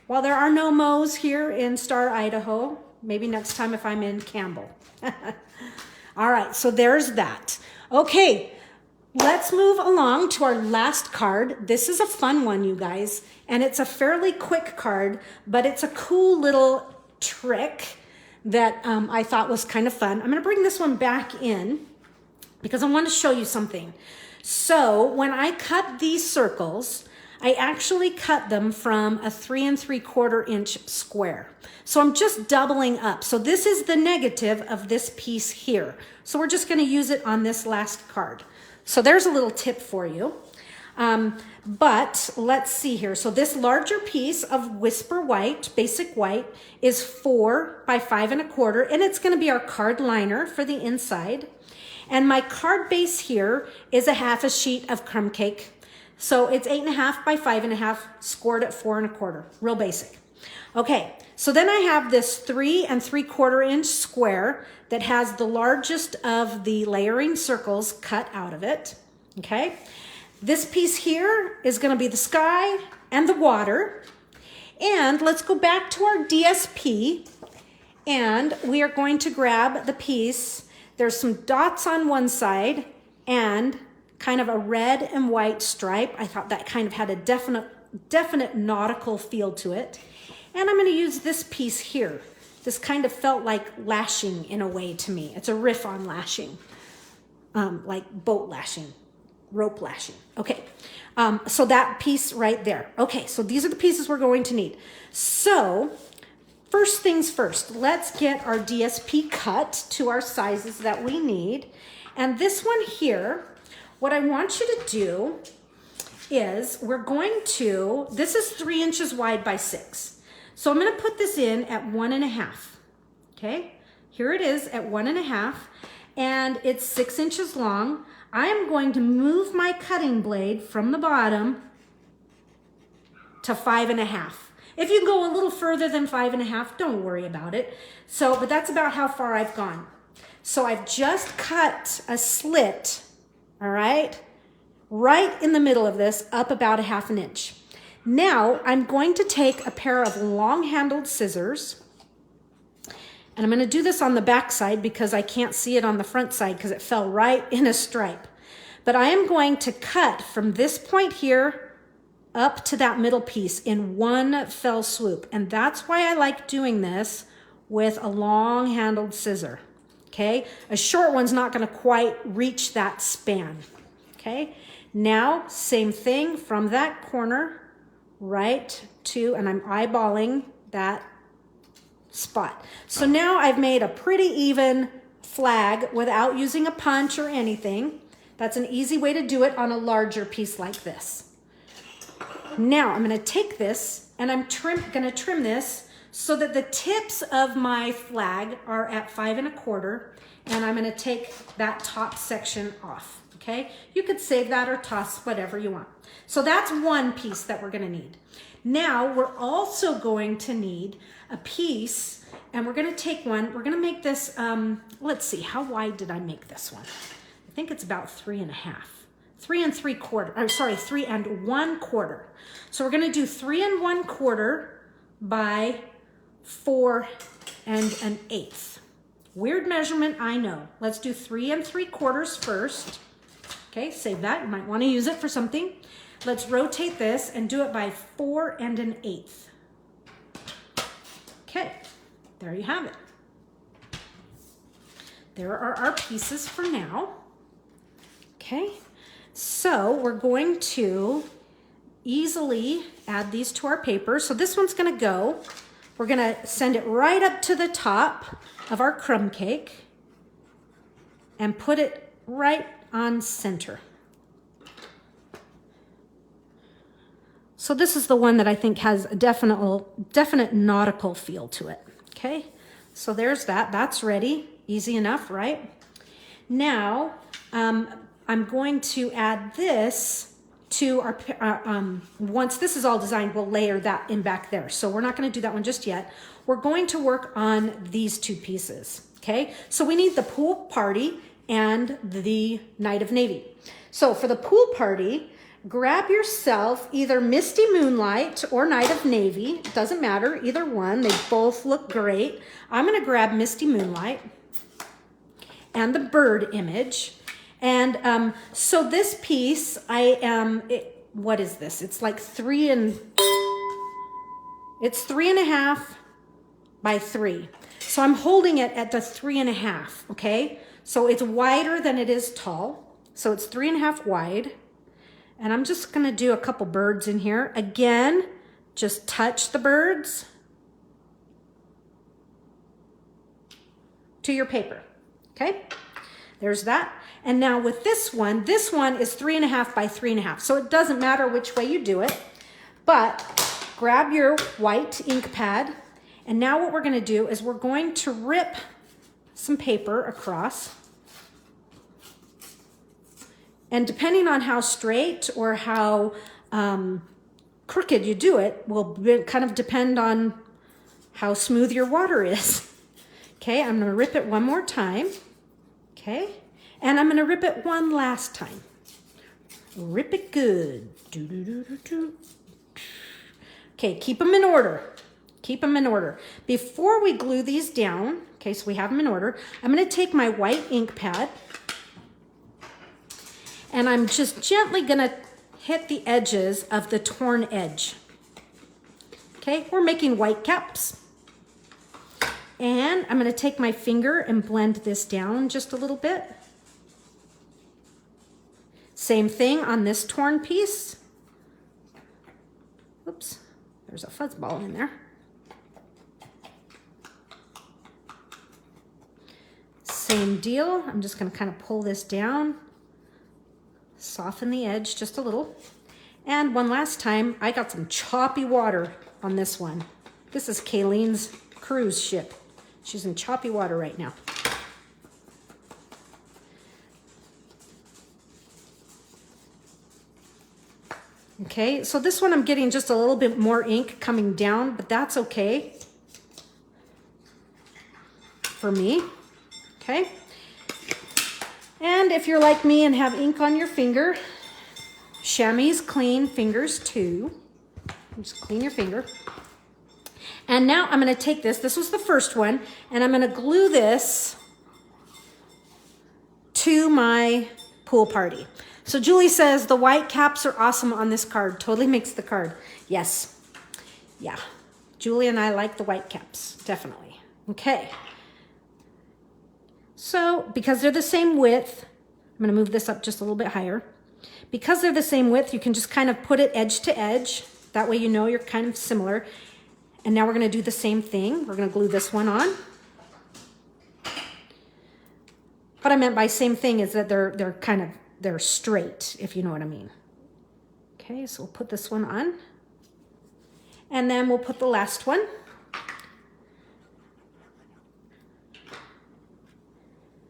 Well, there are no Moe's here in Star, Idaho. Maybe next time if I'm in Campbell. All right, so there's that. Okay. Let's move along to our last card. This is a fun one, you guys, and it's a fairly quick card, but it's a cool little trick that I thought was kind of fun. I'm going to bring this one back in because I want to show you something. So when I cut these circles, I actually cut them from a 3 3/4 inch square. So I'm just doubling up. So this is the negative of this piece here. So we're just going to use it on this last card. So there's a little tip for you. But let's see here. So this larger piece of Whisper White, basic white, is 4 by 5 1/4, and it's going to be our card liner for the inside. And my card base here is a half a sheet of crumb cake. So it's 8 1/2 by 5 1/2, scored at 4 1/4, real basic. Okay, so then I have this 3 3/4 inch square that has the largest of the layering circles cut out of it, okay? This piece here is gonna be the sky and the water. And let's go back to our DSP, and we are going to grab the piece. There's some dots on one side and kind of a red and white stripe. I thought that kind of had a definite nautical feel to it. And I'm gonna use this piece here. This kind of felt like lashing in a way to me. It's a riff on lashing, like boat lashing, rope lashing. Okay, so that piece right there. Okay, so these are the pieces we're going to need. So first things first, let's get our DSP cut to our sizes that we need. And this one here, what I want you to do is we're going to, this is 3 inches wide by 6. So I'm going to put this in at 1 1/2. Okay, here it is at 1 1/2, and it's 6 inches long. I am going to move my cutting blade from the bottom to 5 1/2. If you go a little further than 5 1/2, don't worry about it. So, but that's about how far I've gone. So I've just cut a slit, all right in the middle of this, up about 1/2 inch. Now I'm going to take a pair of long-handled scissors, and I'm going to do this on the back side because I can't see it on the front side because it fell right in a stripe. But I am going to cut from this point here up to that middle piece in one fell swoop. And that's why I like doing this with a long-handled scissor, okay? A short one's not going to quite reach that span, okay? Now, same thing from that corner right to, and I'm eyeballing that spot. So now I've made a pretty even flag without using a punch or anything. That's an easy way to do it on a larger piece like this. Now I'm going to take this and I'm going to trim this so that the tips of my flag are at 5 1/4, and I'm going to take that top section off. Okay, you could save that or toss whatever you want. So that's one piece that we're going to need. Now we're also going to need a piece, and we're going to take one. We're going to make this. Let's see, how wide did I make this one? I think it's about 3 1/2. 3 3/4. I'm sorry, 3 1/4. So we're going to do 3 1/4 by 4 1/8. Weird measurement, I know. Let's do 3 3/4 first. Okay, save that. You might want to use it for something. Let's rotate this and do it by 4 1/8. Okay, there you have it. There are our pieces for now. Okay, so we're going to easily add these to our paper. So this one's going to go. We're going to send it right up to the top of our crumb cake and put it right on center. So this is the one that I think has a definite nautical feel to it. Okay, so there's that. That's ready. Easy enough, right? Now, I'm going to add this to our, once this is all designed, we'll layer that in back there. So we're not going to do that one just yet. We're going to work on these two pieces, okay? So we need the pool party and the Night of Navy. So for the pool party, grab yourself either Misty Moonlight or Night of Navy. It doesn't matter, either one. They both look great. I'm going to grab Misty Moonlight and the bird image. And so this piece, what is this? It's like 3 1/2 by 3. So I'm holding it at the 3 1/2, okay? So it's wider than it is tall. So it's 3 1/2 wide. And I'm just gonna do a couple birds in here. Again, just touch the birds to your paper, okay? There's that. And now with this one is 3 1/2 by 3 1/2. So it doesn't matter which way you do it, but grab your white ink pad. And now what we're gonna do is we're going to rip some paper across. And depending on how straight or how crooked you do it will kind of depend on how smooth your water is. Okay, I'm gonna rip it one more time. Okay, and I'm gonna rip it one last time. Rip it good. Okay, keep them in order. Keep them in order. Before we glue these down, okay, so we have them in order, I'm gonna take my white ink pad and I'm just gently gonna hit the edges of the torn edge. Okay, we're making white caps. And I'm gonna take my finger and blend this down just a little bit. Same thing on this torn piece. Oops, there's a fuzzball in there. Same deal, I'm just gonna kind of pull this down, soften the edge just a little. And one last time, I got some choppy water on this one. This is Kayleen's cruise ship. She's in choppy water right now. Okay, so this one I'm getting just a little bit more ink coming down, but that's okay for me. Okay, And if you're like me and have ink on your finger, chamois clean fingers too. Just clean your finger. And now I'm going to take this was the first one, and I'm going to glue this to my pool party. So Julie says the white caps are awesome on this card. Totally makes the card. Yes. Yeah. Julie and I like the white caps. Definitely. Okay. So because they're the same width, I'm going to move this up just a little bit higher. Because they're the same width, you can just kind of put it edge to edge. That way you know you're kind of similar. And now we're going to do the same thing. We're going to glue this one on. What I meant by same thing is that they're straight, if you know what I mean. Okay, so we'll put this one on. And then we'll put the last one.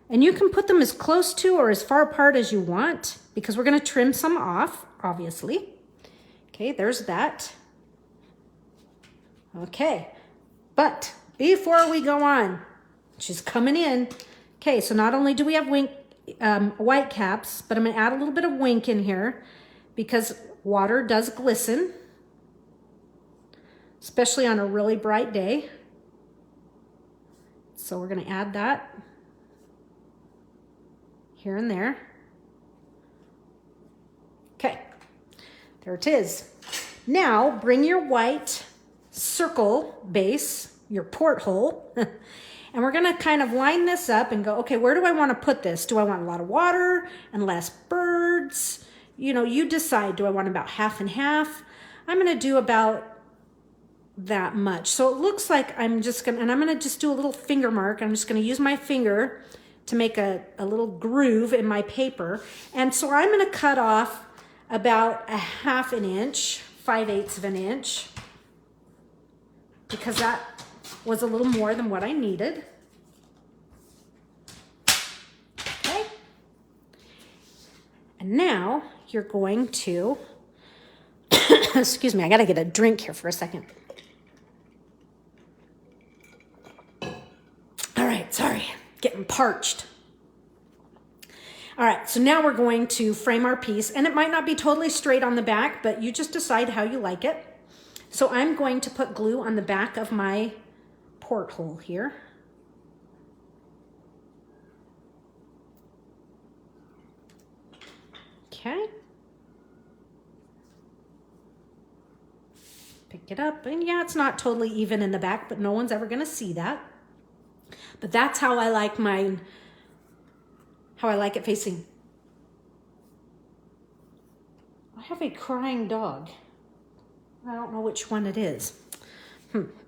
And you can put them as close to or as far apart as you want, because we're going to trim some off, obviously. Okay, there's that. Okay, but before we go on, she's coming in. Okay, so not only do we have white caps, but I'm going to add a little bit of wink in here because water does glisten, especially on a really bright day. So we're going to add that here and there. Okay, there it is. Now bring your white circle base, your porthole, and we're gonna kind of line this up and go, okay, where do I want to put this? Do I want a lot of water and less birds? You know, you decide. Do I want about half and half? I'm gonna do about that much. So it looks like I'm gonna just do a little finger mark. I'm just gonna use my finger to make a little groove in my paper. And so I'm gonna cut off about a half an inch, 5/8 of an inch, because that was a little more than what I needed. Okay. And now you're going to, excuse me, I gotta get a drink here for a second. All right, sorry, getting parched. All right, so now we're going to frame our piece, and it might not be totally straight on the back, but you just decide how you like it. So I'm going to put glue on the back of my porthole here. Okay. Pick it up, and yeah, it's not totally even in the back, but no one's ever gonna see that. But that's how I like mine, how I like it facing. I have a crying dog. I don't know which one it is.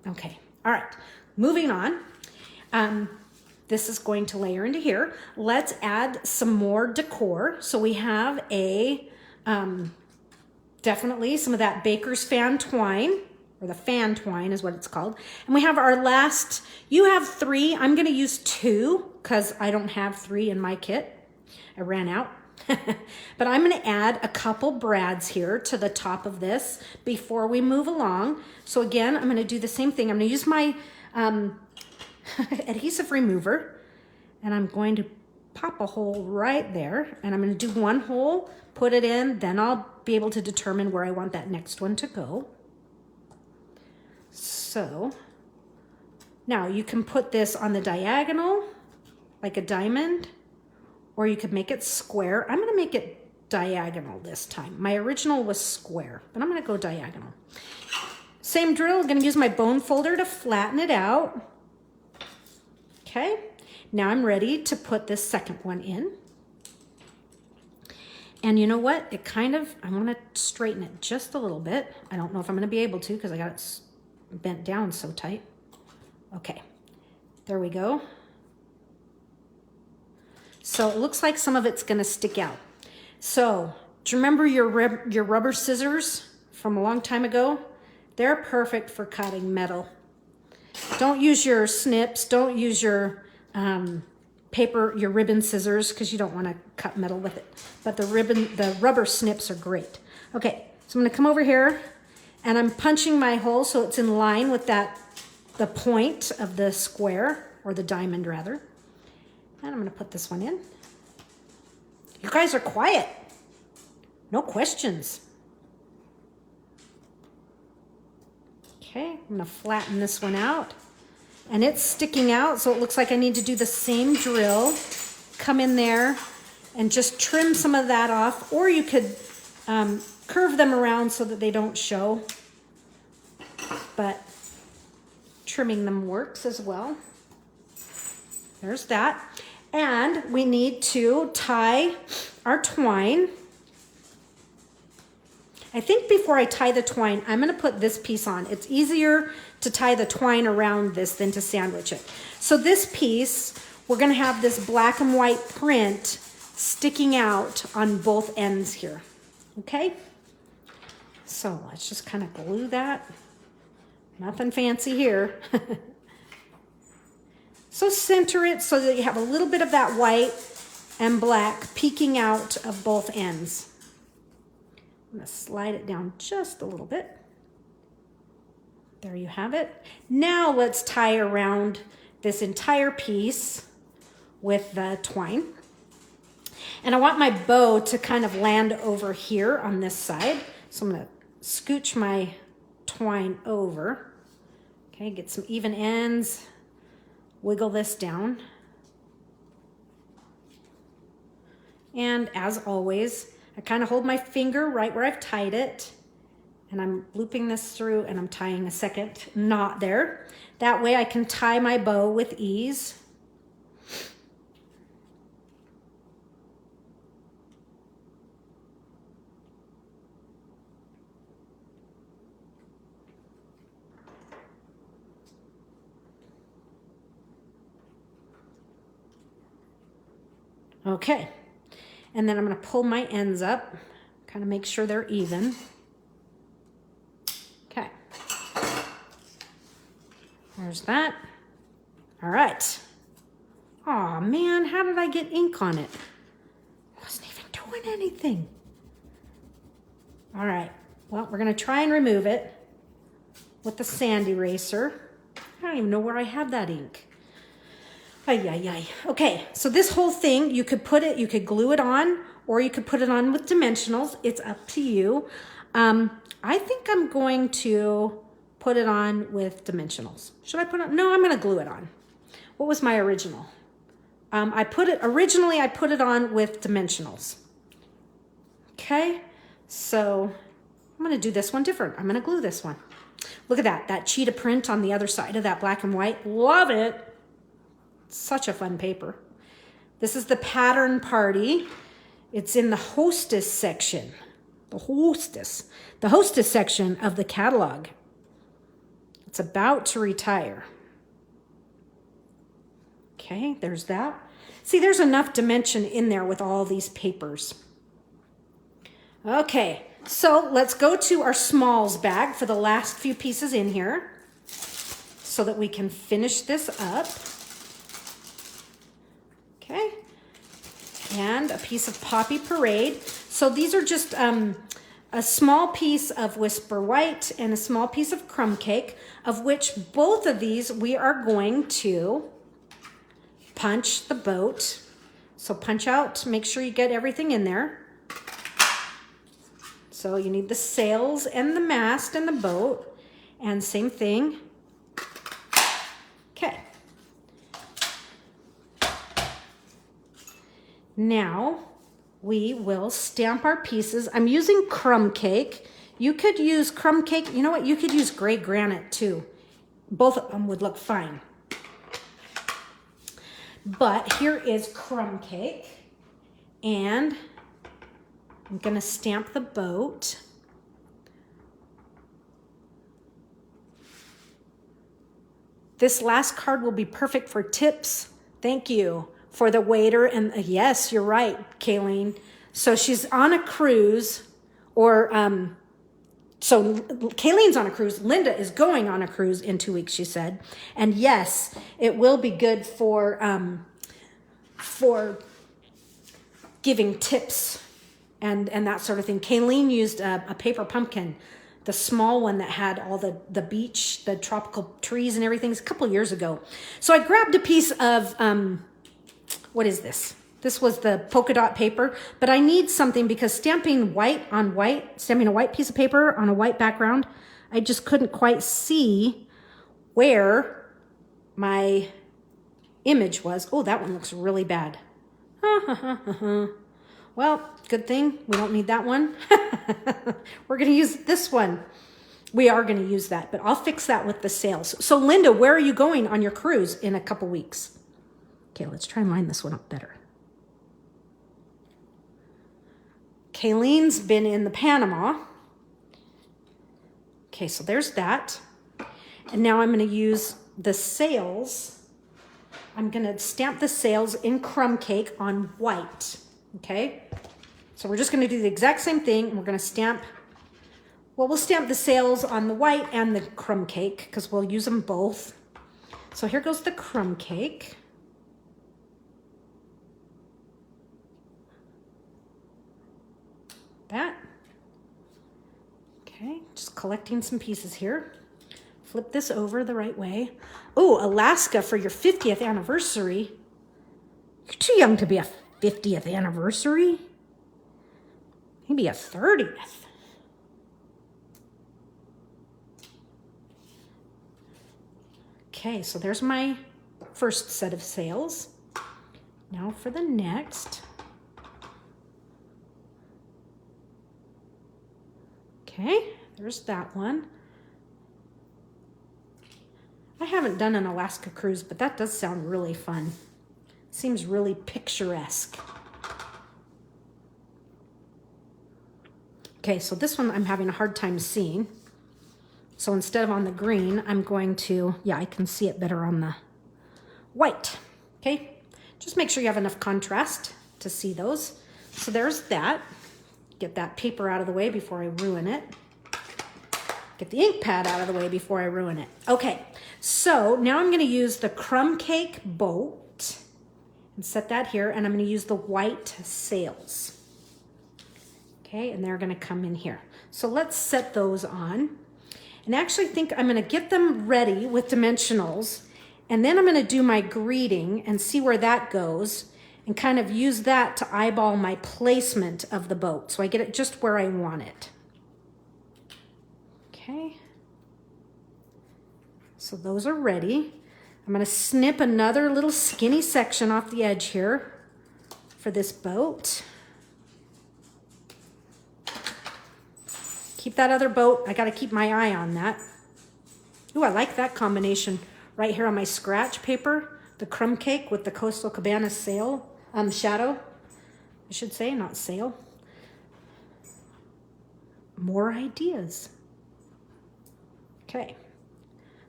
Okay, all right, moving on. This is going to layer into here. Let's add some more decor. So we have a, definitely some of that baker's fan twine, or the fan twine is what it's called. And we have our last, you have 3, I'm gonna use 2 because I don't have 3 in my kit. I ran out. But I'm going to add a couple brads here to the top of this before we move along. So again, I'm going to do the same thing. I'm going to use my adhesive remover, and I'm going to pop a hole right there, and I'm going to do one hole, put it in, then I'll be able to determine where I want that next one to go. So now you can put this on the diagonal like a diamond, or you could make it square. I'm gonna make it diagonal this time. My original was square, but I'm gonna go diagonal. Same drill, I'm gonna use my bone folder to flatten it out. Okay, now I'm ready to put this second one in. And you know what? It kind of, I wanna straighten it just a little bit. I don't know if I'm gonna be able to because I got it bent down so tight. Okay, there we go. So it looks like some of it's gonna stick out. So do you remember your rubber scissors from a long time ago? They're perfect for cutting metal. Don't use your snips, don't use your your ribbon scissors, because you don't wanna cut metal with it. But the rubber snips are great. Okay, so I'm gonna come over here and I'm punching my hole so it's in line with the point of the square, or the diamond rather. And I'm gonna put this one in. You guys are quiet. No questions. Okay, I'm gonna flatten this one out. And it's sticking out, so it looks like I need to do the same drill. Come in there and just trim some of that off, or you could curve them around so that they don't show. But trimming them works as well. There's that. And we need to tie our twine. I think before I tie the twine, I'm gonna put this piece on. It's easier to tie the twine around this than to sandwich it. So this piece, we're gonna have this black and white print sticking out on both ends here, okay? So let's just kind of glue that. Nothing fancy here. So center it so that you have a little bit of that white and black peeking out of both ends. I'm gonna slide it down just a little bit. There you have it. Now let's tie around this entire piece with the twine. And I want my bow to kind of land over here on this side. So I'm gonna scooch my twine over. Okay, get some even ends. Wiggle this down. And as always, I kind of hold my finger right where I've tied it, and I'm looping this through and I'm tying a second knot there. That way I can tie my bow with ease. Okay, and then I'm going to pull my ends up, kind of make sure they're even. Okay, there's that. All right. Aw, man, how did I get ink on it? I wasn't even doing anything. All right, well, we're going to try and remove it with the sand eraser. I don't even know where I have that ink. Ay, ay, ay. Okay, so this whole thing, you could glue it on, or you could put it on with dimensionals. It's up to you. I think I'm going to put it on with dimensionals. Should I put it on? No, I'm gonna glue it on. What was my original? Originally I put it on with dimensionals. Okay, so I'm gonna do this one different. I'm gonna glue this one. Look at that cheetah print on the other side of that black and white. Love it. Such a fun paper. This is the Pattern Party. It's in the Hostess section. The Hostess section of the catalog. It's about to retire. Okay, there's that. See, there's enough dimension in there with all these papers. Okay, so let's go to our smalls bag for the last few pieces in here so that we can finish this up. Okay, and a piece of Poppy Parade. So these are just a small piece of Whisper White and a small piece of Crumb Cake, of which both of these we are going to punch the boat. So punch out, make sure you get everything in there. So you need the sails and the mast and the boat, and same thing. Okay. Now we will stamp our pieces. I'm using Crumb Cake. You could use Crumb Cake. You know what? You could use gray granite too. Both of them would look fine. But here is Crumb Cake. And I'm going to stamp the boat. This last card will be perfect for tips. Thank you. For the waiter, and yes, you're right, Kayleen. So she's on a cruise, or so Kayleen's on a cruise. Linda is going on a cruise in 2 weeks, she said. And yes, it will be good for giving tips and that sort of thing. Kayleen used a paper pumpkin, the small one that had all the beach, the tropical trees and everything. It's a couple years ago. So I grabbed a piece of what is this? This was the polka dot paper, but I need something because stamping white on white, stamping a white piece of paper on a white background, I just couldn't quite see where my image was. Oh, that one looks really bad. Well, good thing we don't need that one. We're going to use this one. We are going to use that, but I'll fix that with the sales. So Linda, where are you going on your cruise in a couple weeks? Okay, let's try and line this one up better. Kayleen's been in the Panama. Okay, so there's that. And now I'm going to use the sails. I'm going to stamp the sails in crumb cake on white. Okay, so we're just going to do the exact same thing. And we're going to stamp, well, we'll stamp the sails on the white and the crumb cake because we'll use them both. So here goes the crumb cake. That. Okay, just collecting some pieces here. Flip this over the right way. Oh, Alaska for your 50th anniversary. You're too young to be a 50th anniversary. Maybe a 30th. Okay, so there's my first set of sails. Now for the next. Okay, there's that one. I haven't done an Alaska cruise, but that does sound really fun. Seems really picturesque. Okay, so this one I'm having a hard time seeing. So instead of on the green, I'm going to, yeah, I can see it better on the white. Okay, just make sure you have enough contrast to see those. So there's that. Get that paper out of the way before I ruin it. Get the ink pad out of the way before I ruin it. Okay, so now I'm going to use the crumb cake boat and set that here, and I'm going to use the white sails. Okay, and they're going to come in here. So let's set those on. And actually think I'm going to get them ready with dimensionals, and then I'm going to do my greeting and see where that goes and kind of use that to eyeball my placement of the boat so I get it just where I want it. Okay, so those are ready. I'm going to snip another little skinny section off the edge here for this boat. Keep that other boat. I got to keep my eye on that. Ooh, I like that combination right here on my scratch paper. The crumb cake with the Coastal Cabana sail, shadow, I should say, not sail. More ideas. Okay,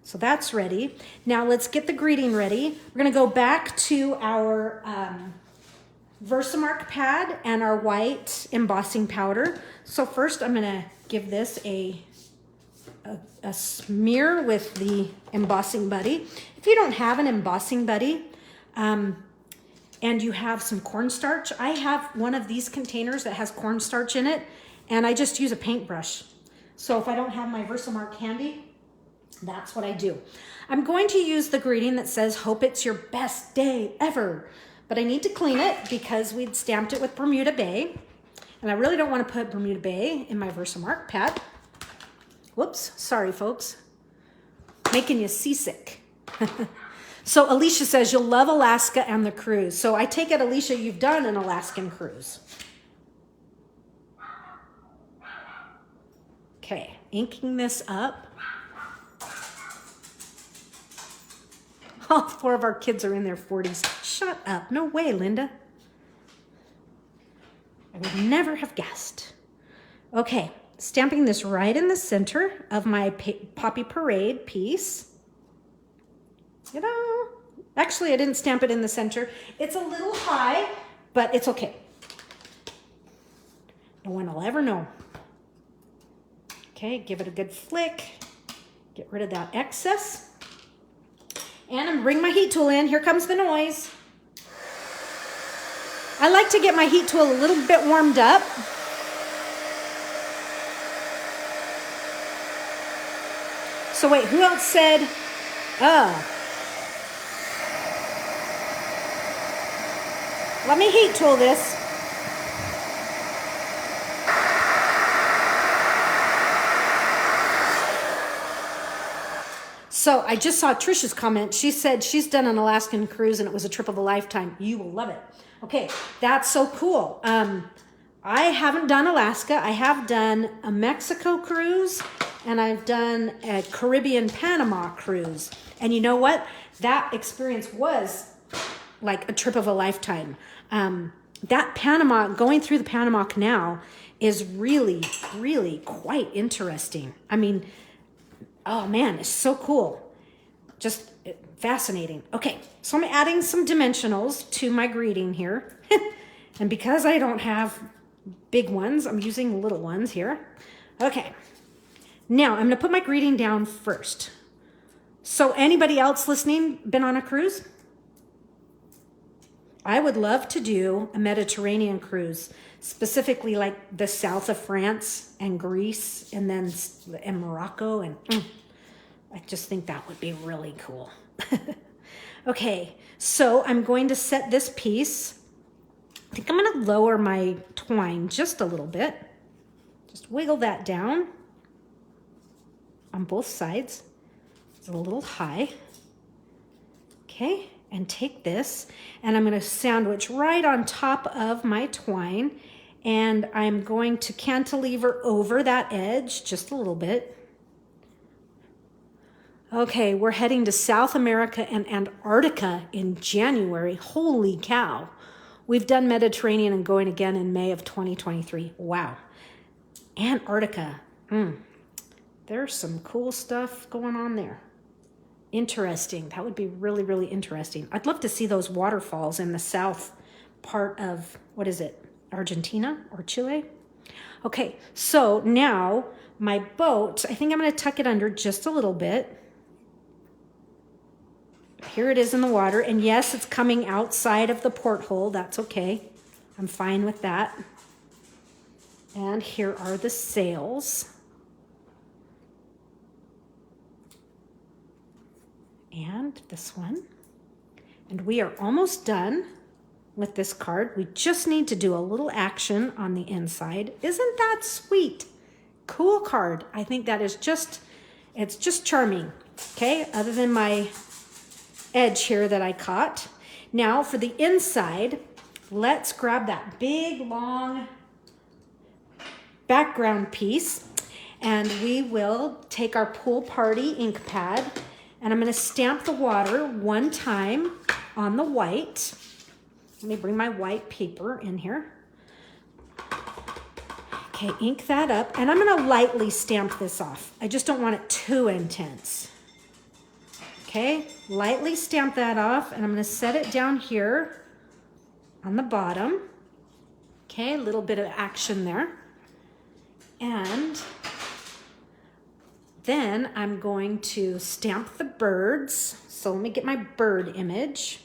so that's ready. Now let's get the greeting ready. We're going to go back to our Versamark pad and our white embossing powder. So first I'm going to give this a smear with the embossing buddy. If you don't have an embossing buddy and you have some cornstarch, I have one of these containers that has cornstarch in it, and I just use a paintbrush. So if I don't have my Versamark handy, that's what I do. I'm going to use the greeting that says, "Hope it's your best day ever." But I need to clean it because we'd stamped it with Bermuda Bay. And I really don't want to put Bermuda Bay in my Versamark pad. Whoops, sorry folks. Making you seasick. So Alicia says, you'll love Alaska and the cruise. So I take it, Alicia, you've done an Alaskan cruise. Okay, inking this up. All 4 of our kids are in their 40s. Shut up. No way, Linda. I would never have guessed. Okay, stamping this right in the center of my Poppy Parade piece. You know, actually I didn't stamp it in the center. It's a little high, but it's okay. No one will ever know. Okay, give it a good flick. Get rid of that excess. And I'm gonna bring my heat tool in. Here comes the noise. I like to get my heat tool a little bit warmed up. So wait, who else said, Let me heat tool this. So I just saw Trisha's comment. She said she's done an Alaskan cruise and it was a trip of a lifetime. You will love it. Okay, that's so cool. I haven't done Alaska. I have done a Mexico cruise and I've done a Caribbean Panama cruise. And you know what? That experience was like a trip of a lifetime. That Panama, going through the Panama Canal is really, really quite interesting. I mean, oh man, it's so cool. Just fascinating. Okay, so I'm adding some dimensionals to my greeting here. And because I don't have big ones, I'm using little ones here. Okay, now I'm gonna put my greeting down first. So anybody else listening been on a cruise? I would love to do a Mediterranean cruise, specifically like the south of France and Greece and then in Morocco. And I just think that would be really cool. Okay, so I'm going to set this piece. I think I'm going to lower my twine just a little bit. Just wiggle that down on both sides. It's a little high. Okay. And take this and I'm going to sandwich right on top of my twine and I'm going to cantilever over that edge just a little bit. Okay, we're heading to South America and Antarctica in January. Holy cow. We've done Mediterranean and going again in May of 2023. Wow. Antarctica. There's some cool stuff going on there. Interesting. That would be really, really interesting. I'd love to see those waterfalls in the south part of, what is it, Argentina or Chile? Okay, so now my boat, I think I'm going to tuck it under just a little bit. Here it is in the water. And yes, it's coming outside of the porthole. That's okay. I'm fine with that. And here are the sails. And this one. And we are almost done with this card. We just need to do a little action on the inside. Isn't that sweet? Cool card. I think that is just, it's just charming. Okay, other than my edge here that I caught. Now for the inside, let's grab that big, long background piece and we will take our pool party ink pad and I'm going to stamp the water one time on the white. Let me bring my white paper in here. Okay, ink that up. And I'm going to lightly stamp this off. I just don't want it too intense. Okay, lightly stamp that off. And I'm going to set it down here on the bottom. Okay, a little bit of action there. And then I'm going to stamp the birds. So let me get my bird image.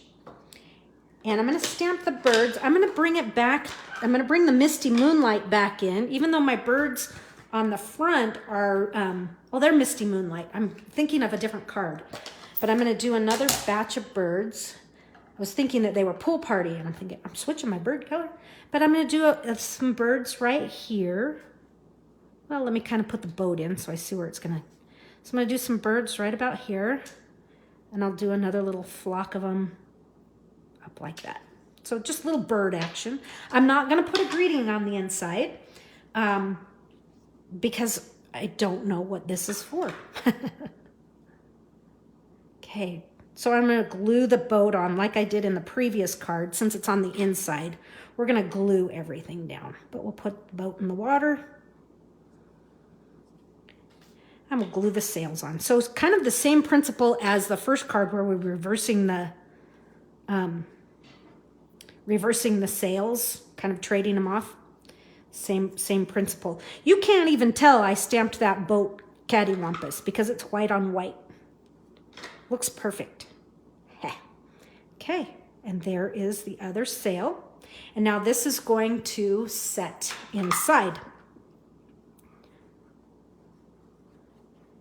And I'm going to stamp the birds. I'm going to bring it back. I'm going to bring the Misty Moonlight back in, even though my birds on the front are, well, they're Misty Moonlight. I'm thinking of a different card. But I'm going to do another batch of birds. I was thinking that they were pool party, and I'm thinking, I'm switching my bird color. But I'm going to do some birds right here. Well, let me kind of put the boat in so I see where it's going to. So I'm going to do some birds right about here. And I'll do another little flock of them up like that. So just little bird action. I'm not going to put a greeting on the inside because I don't know what this is for. Okay, so I'm going to glue the boat on like I did in the previous card. Since it's on the inside, we're going to glue everything down. But we'll put the boat in the water. And we'll glue the sails on. So it's kind of the same principle as the first card where we're reversing the sails, kind of trading them off. Same principle. You can't even tell I stamped that boat cattywampus because it's white on white. Looks perfect. Okay, and there is the other sail. And now this is going to set inside.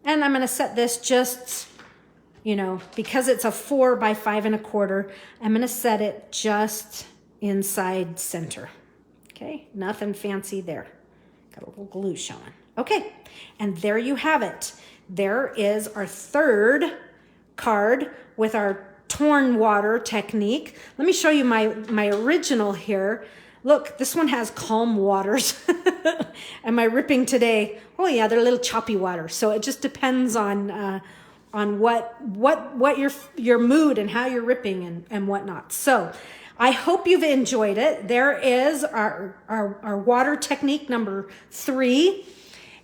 And I'm going to set this just, you know, because it's a 4 by 5 1/4, I'm going to set it just inside center. Okay, nothing fancy there. Got a little glue showing. Okay, and there you have it. There is our third card with our torn water technique. Let me show you my original here. Look, this one has calm waters. Am I ripping today? Oh yeah, they're a little choppy water. So it just depends on what your mood and how you're ripping and whatnot. So I hope you've enjoyed it. There is our water technique number 3.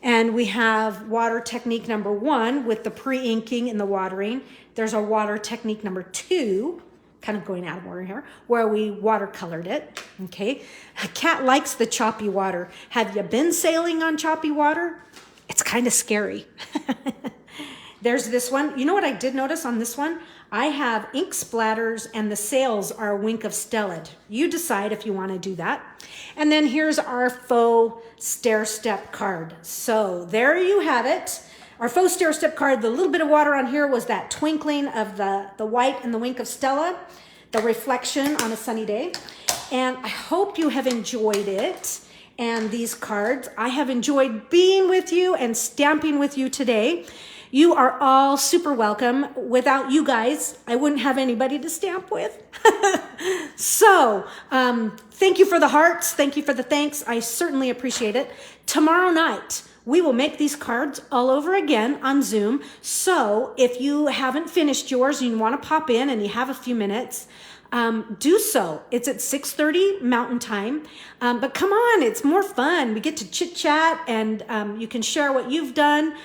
And we have water technique number 1 with the pre-inking and the watering. There's our water technique number 2, kind of going out of order here, where we watercolored it, okay? A cat likes the choppy water. Have you been sailing on choppy water? It's kind of scary. There's this one. You know what I did notice on this one? I have ink splatters and the sails are a wink of stellid. You decide if you want to do that. And then here's our faux stair-step card. So there you have it. Our faux stair-step card, the little bit of water on here was that twinkling of the white and the wink of Stella, the reflection on a sunny day. And I hope you have enjoyed it. And these cards, I have enjoyed being with you and stamping with you today. You are all super welcome. Without you guys, I wouldn't have anybody to stamp with. So, thank you for the hearts. Thank you for the thanks. I certainly appreciate it. Tomorrow night, we will make these cards all over again on Zoom. So if you haven't finished yours and you want to pop in and you have a few minutes, do so. It's at 6:30 Mountain Time. But come on, it's more fun. We get to chit chat and you can share what you've done.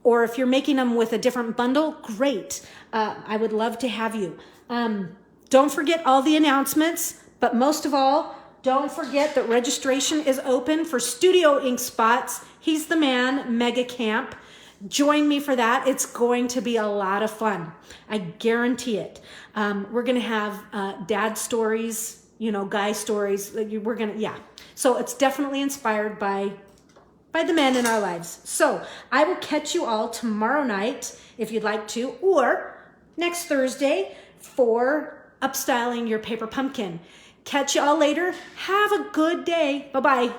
Or if you're making them with a different bundle, great. I would love to have you. Don't forget all the announcements, but most of all, don't forget that registration is open for Studio Ink Spots. He's the man, Mega Camp. Join me for that. It's going to be a lot of fun. I guarantee it. We're going to have dad stories, guy stories. So it's definitely inspired by the men in our lives. So I will catch you all tomorrow night if you'd like to, or next Thursday for upstyling your paper pumpkin. Catch you all later. Have a good day. Bye-bye.